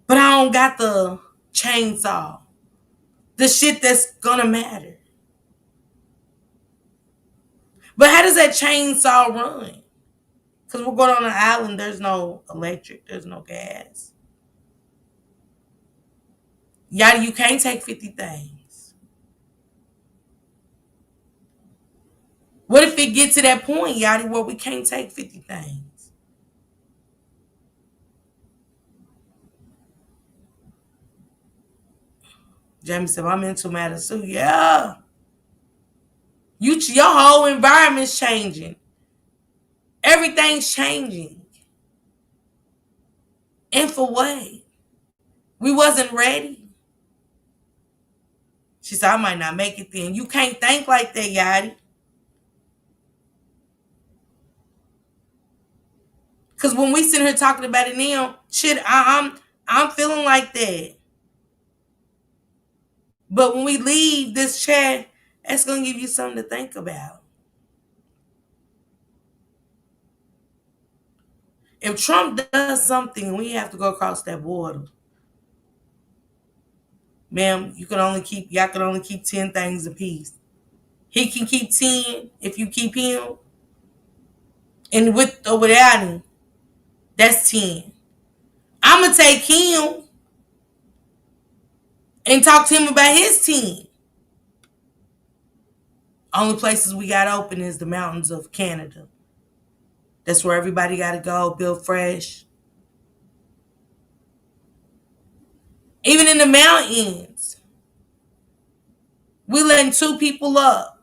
But I don't got the chainsaw. The shit that's gonna matter. But how does that chainsaw run? Because we're going on an island, there's no electric, there's no gas. Yada, you can't take 50 things. What if it gets to that point, Yadi, where we can't take 50 things? Jamie said, my mental matters too. Yeah. Your whole environment's changing. Everything's changing. And for what? We wasn't ready. She said, I might not make it then. You can't think like that, Yadi. Because when we sit here talking about it now, shit, I'm feeling like that. But when we leave this chat, that's going to give you something to think about. If Trump does something, we have to go across that border. Ma'am, y'all can only keep 10 things apiece. He can keep 10 if you keep him. And with or without him, that's 10. I'm going to take him and talk to him about his 10. Only places we got open is the mountains of Canada. That's where everybody got to go, build fresh. Even in the mountains, we letting 2 people up.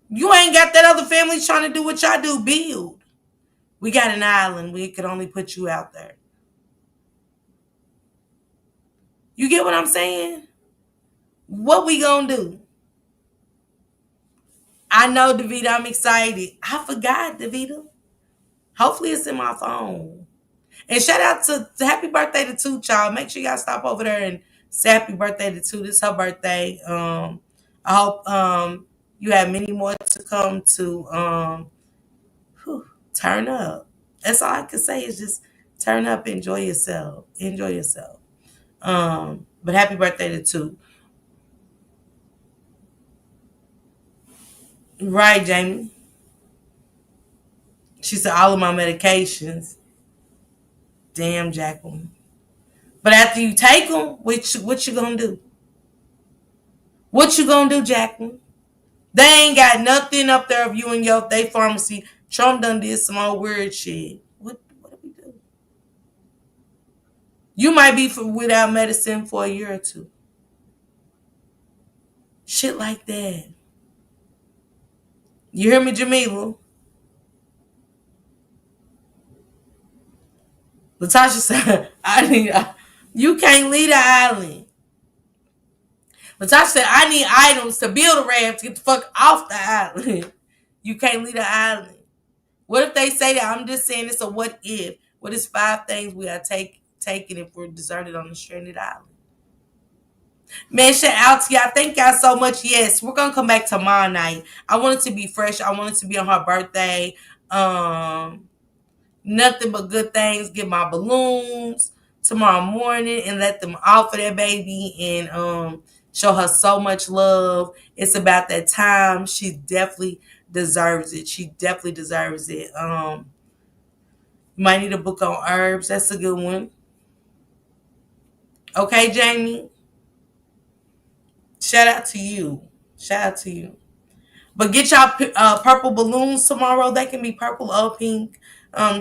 You ain't got that other family trying to do what y'all do, build. We got an island. We could only put you out there. You get what I'm saying? What we gonna do? I know, Davita, I'm excited. I forgot, Davita. Hopefully it's in my phone. And shout out to happy birthday to Two Child. Make sure y'all stop over there and say happy birthday to Two. This is her birthday. I hope you have many more to come to turn up. That's all I can say is just turn up, enjoy yourself. Enjoy yourself. But happy birthday to Two. Right, Jamie. She said all of my medications. Damn, Jacqueline. But after you take them, what you gonna do? What you gonna do, Jacqueline? They ain't got nothing up there of you and they pharmacy. Trump done did some old weird shit. What do we do? You might be without medicine for a year or two. Shit like that. You hear me, Jamila? Latasha said, you can't leave the island. Latasha said, I need items to build a raft to get the fuck off the island. You can't leave the island. What if they say that? I'm just saying it's a what if. What is 5 things we are taking if we're deserted on a stranded island? Man, shout out to y'all. Thank y'all so much. Yes, we're gonna come back tomorrow night. I want it to be fresh. I want it to be on her birthday. Nothing but good things. Get my balloons tomorrow morning and let them off of that baby and show her so much love. It's about that time. She definitely deserves it. She definitely deserves it. You might need a book on herbs. That's a good one. Okay, Jamie. Shout out to you. Shout out to you. But get y'all purple balloons tomorrow. They can be purple or pink.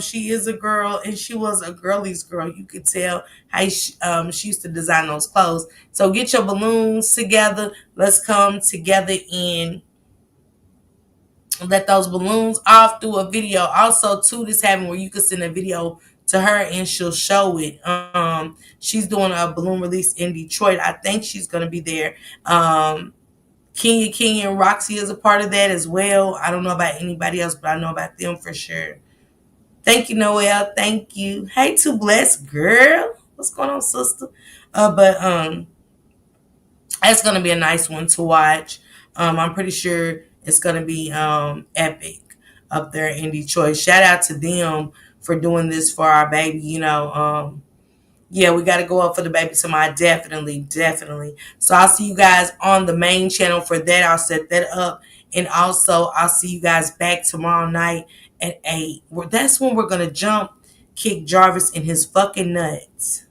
She is a girl, and she was a girly's girl. You could tell how she used to design those clothes. So get your balloons together. Let's come together and let those balloons off through a video. Also, too, this having where you could send a video to her and she'll show it. She's doing a balloon release in Detroit. I think she's gonna be there. Kenya and Roxy is a part of that as well. I don't know about anybody else, but I know about them for sure. Thank you, Noelle. Thank you. Hey, Too Blessed girl. What's going on, sister? But that's gonna be a nice one to watch. I'm pretty sure it's gonna be epic up there in Detroit. Shout out to them for doing this for our baby. Yeah, we got to go up for the baby tomorrow. Definitely, definitely. So I'll see you guys on the main channel for that. I'll set that up. And also, I'll see you guys back tomorrow night at 8. That's when we're going to jump, kick Jarvis in his fucking nuts.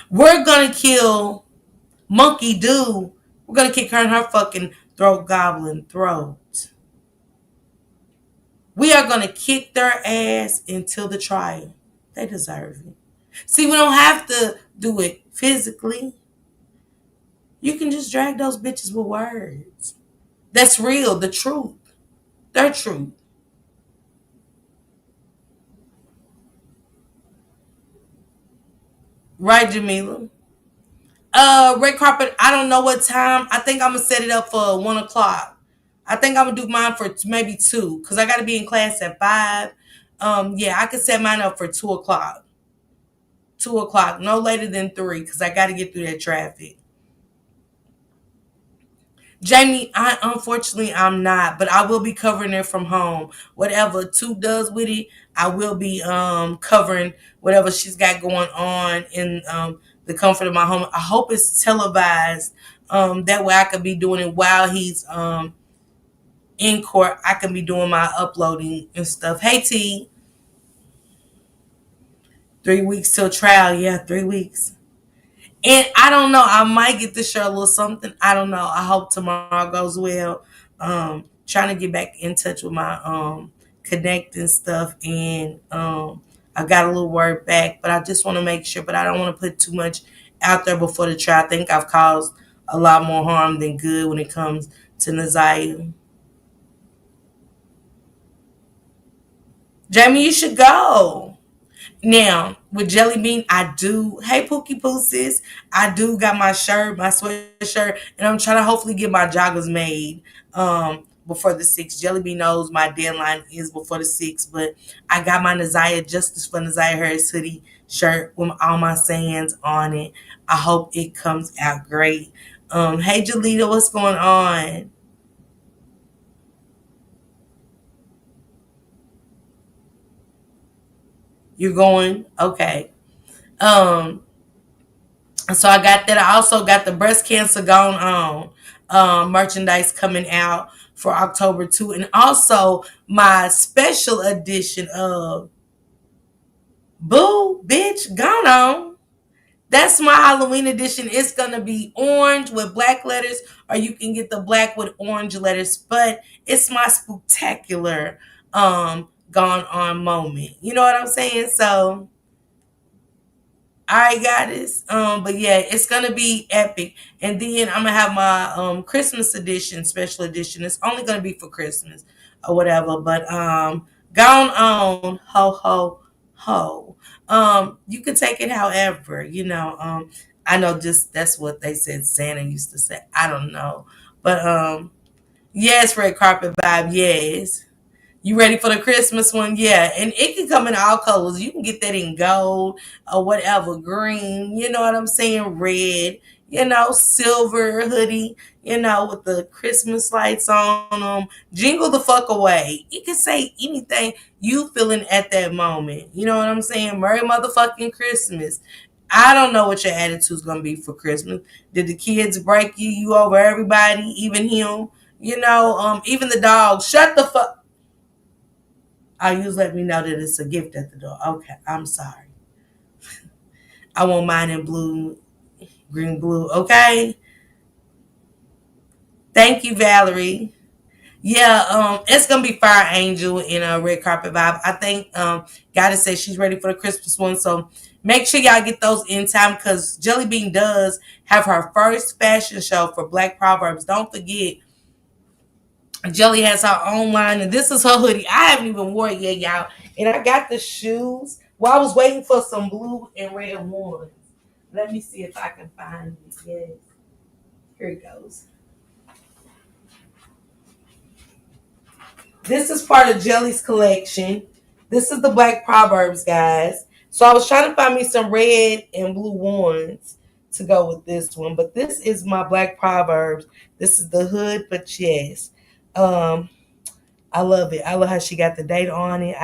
We're going to kill Monkey Doo. We're going to kick her in her fucking throat goblin throat. We are going to kick their ass until the trial. They deserve it. See, we don't have to do it physically. You can just drag those bitches with words. That's real, the truth. Their truth. Right, Jamila? Red carpet, I don't know what time. I think I'm gonna set it up for 1 o'clock. I think I'm gonna do mine for maybe 2, because I gotta be in class at 5. Yeah, I could set mine up for 2 o'clock. 2 o'clock, no later than 3, because I gotta get through that traffic. Jamie, unfortunately I'm not, but I will be covering it from home. Whatever Two does with it, I will be covering whatever she's got going on in the comfort of my home. I hope it's televised. That way I could be doing it while he's in court. I can be doing my uploading and stuff. Hey T, 3 weeks till trial. Yeah, 3 weeks. And I don't know. I might get to share a little something. I don't know. I hope tomorrow goes well. Trying to get back in touch with my connecting stuff, and I got a little word back, but I just want to make sure. But I don't want to put too much out there before the trial. I think I've caused a lot more harm than good when it comes to Naziah. Jamie, you should go. Now, with Jelly Bean, I do. Hey, Pookie Pooses, I do got my shirt, my sweatshirt, and I'm trying to hopefully get my joggers made before the 6th. Jelly Bean knows my deadline is before the 6th, but I got my Naziah Justice for Naziah Harris hoodie shirt with all my sayings on it. I hope it comes out great. Hey, Jalita, what's going on? You're going? Okay. Um, So I got that. I also got the breast cancer gone on merchandise coming out for October 2. And also my special edition of Boo Bitch Gone On. That's my Halloween edition. It's gonna be orange with black letters, or you can get the black with orange letters, but it's my spectacular gone on moment. You know what I'm saying? So I got this. But yeah, it's gonna be epic. And then I'm gonna have my Christmas edition, special edition. It's only gonna be for Christmas or whatever. But gone on, ho ho ho. You can take it however, I know just that's what they said Santa used to say. I don't know. But yes, red carpet vibe, yes. You ready for the Christmas one? Yeah. And it can come in all colors. You can get that in gold or whatever, green, you know what I'm saying? Red, silver hoodie, with the Christmas lights on them. Jingle the fuck away. You can say anything you feeling at that moment. You know what I'm saying? Merry motherfucking Christmas. I don't know what your attitude's gonna be for Christmas. Did the kids break you over everybody, even him? Even the dog. Shut the fuck. You let me know that it's a gift at the door. Okay, I'm sorry. I want mine in blue, green, blue. Okay. Thank you, Valerie. Yeah, it's gonna be Fire Angel in a red carpet vibe. I think Goddess said she's ready for the Christmas one, so make sure y'all get those in time because Jelly Bean does have her first fashion show for Black Proverbs. Don't forget, Jelly has her own line, and this is her hoodie. I haven't even wore it yet, y'all. And I got the shoes. Well, I was waiting for some blue and red ones. Let me see if I can find it. Yes, here it goes. This is part of Jelly's collection. This is the Black Proverbs, guys. So I was trying to find me some red and blue ones to go with this one, but this is my Black Proverbs. This is the hood, but yes, um, I love it. I love how she got the date on it.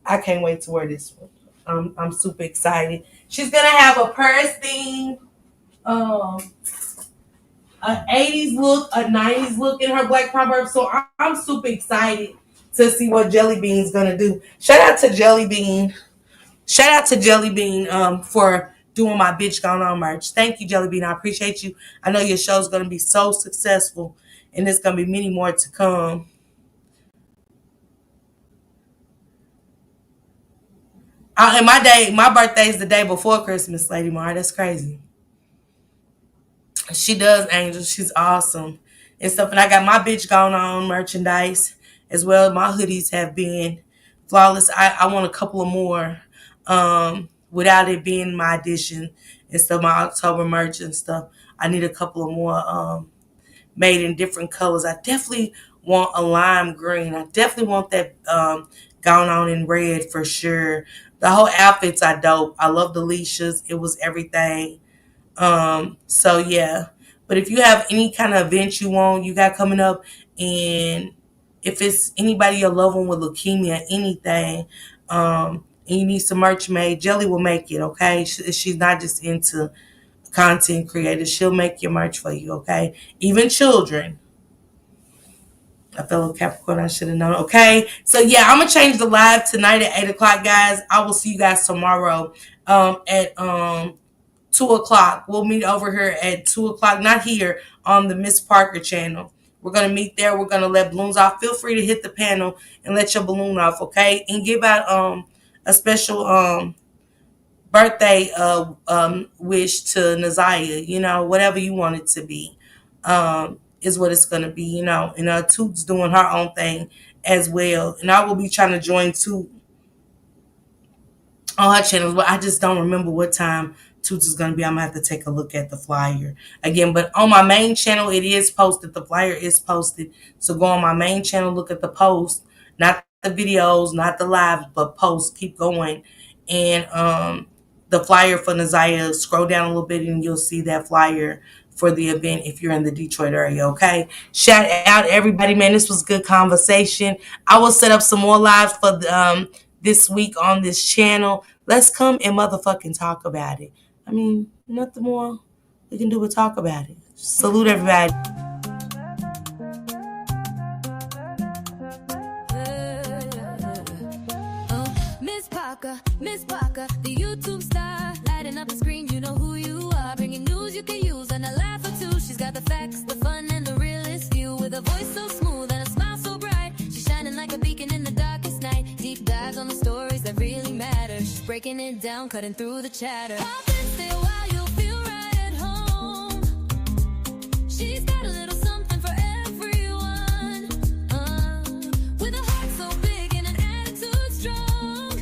I can't wait to wear this one. I'm super excited. She's gonna have a purse theme, um, an 80s look, a 90s look in her Black Proverbs. So I'm super excited to see what Jelly Bean's gonna do. Shout out to Jelly Bean. Shout out to Jelly Bean for doing my bitch gone on merch. Thank you, Jelly Bean. I appreciate you. I know your show's gonna be so successful, and there's gonna be many more to come. And my birthday is the day before Christmas, Lady Mar. That's crazy. She does, Angel. She's awesome and stuff. And I got my bitch going on merchandise as well. My hoodies have been flawless. I want a couple of more without it being my edition and stuff, my October merch and stuff. I need a couple of more made in different colors. I definitely want a lime green. I definitely want that going on in red for sure. The whole outfits are dope. I love the leashes. It was everything. So yeah. But if you have any kind of event you got coming up, and if it's anybody your loved one with leukemia, anything, and you need some merch made, Jelly will make it, okay? She's not just into content creators. She'll make your merch for you, okay? Even children. A fellow Capricorn, I should have known. Okay, so yeah, I'm gonna change the live tonight at 8 o'clock, guys. I will see you guys tomorrow at 2 o'clock. We'll meet over here at 2 o'clock, not here on the Miss Parker channel. We're gonna meet there. We're gonna let balloons off. Feel free to hit the panel and let your balloon off, okay? And give out a special birthday wish to Naziah. You know, whatever you want it to be. Is what it's gonna be, you know. And Toot's doing her own thing as well. And I will be trying to join Toot on her channel, but I just don't remember what time Toots is gonna be. I'm gonna have to take a look at the flyer again. But on my main channel, it is posted. The flyer is posted. So go on my main channel, look at the post, not the videos, not the lives, but posts. Keep going. And the flyer for Naziah, scroll down a little bit and you'll see that flyer for the event if you're in the Detroit area, okay? Shout out everybody, man. This was good conversation. I will set up some more lives for this week on this channel. Let's come and motherfucking talk about it. I mean, nothing more we can do but talk about it. Salute everybody. Miss Parker, the YouTube star, lighting up the screen, you know who you are, bringing news you can use and a laugh or two. She's got the facts, the fun, and the realest view, with a voice so smooth and a smile so bright. She's shining like a beacon in the darkest night. Deep dives on the stories that really matter. She's breaking it down, cutting through the chatter. Pop and stay a while, you'll feel right at home. She's got a little something for everyone, with a heart so big and an attitude strong.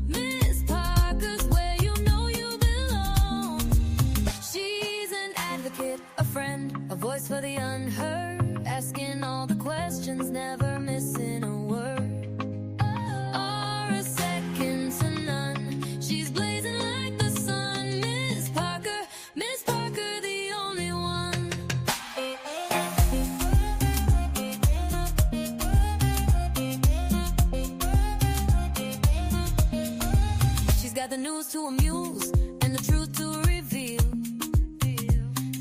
Miss Parker's where you know you belong. She's an advocate, a friend, a voice for the unheard, asking all the questions, never missing a word. Or a second to none. She's blazing like the sun. Miss Parker, the only one. She's got the news to amuse and the truth to reveal.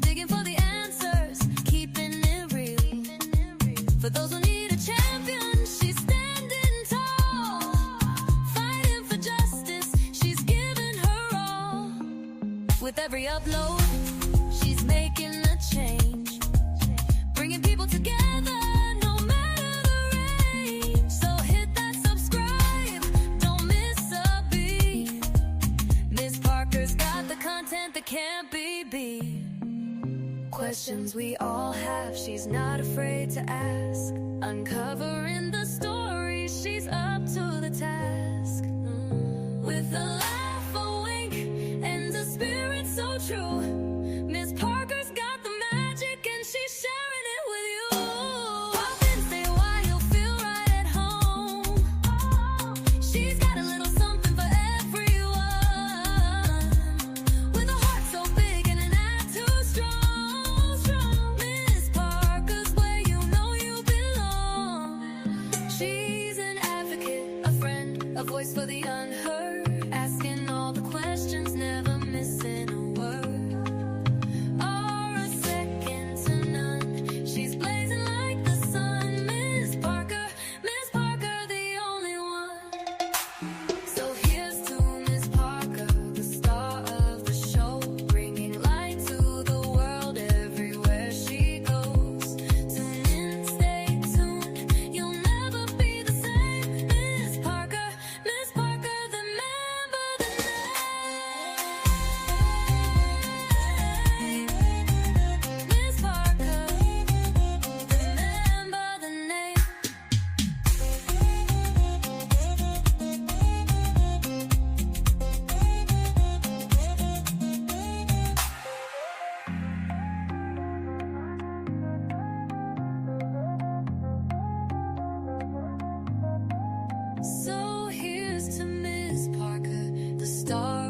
Digging for the answers, keeping it real. For those who need a champion, she's standing tall. Fighting for justice, she's giving her all. With every upload, she's making a change. Bringing people together, no matter can't be beat. Questions we all have, she's not afraid to ask. Uncovering the story, she's up to the task. With a laugh, a wink, and a spirit so true, Miss Parker's got the magic and she's sharing it with you. Pop in, say why, you'll feel right at home. She's got a little something for everyone. With a heart so big and an eye too strong. Miss Parker's where you know you belong. She's an advocate, a friend, a voice for the unheard, asking all the questions, never missing a word or a second to none. She's blazing like the sun. Miss Parker, the only one. So here's to Miss Parker, the star of the show, bringing light to the world everywhere she goes. Tune in, stay tuned, you'll never be the same. Miss Parker, remember the name. Miss Parker, remember the name. So here's to Miss Parker, the star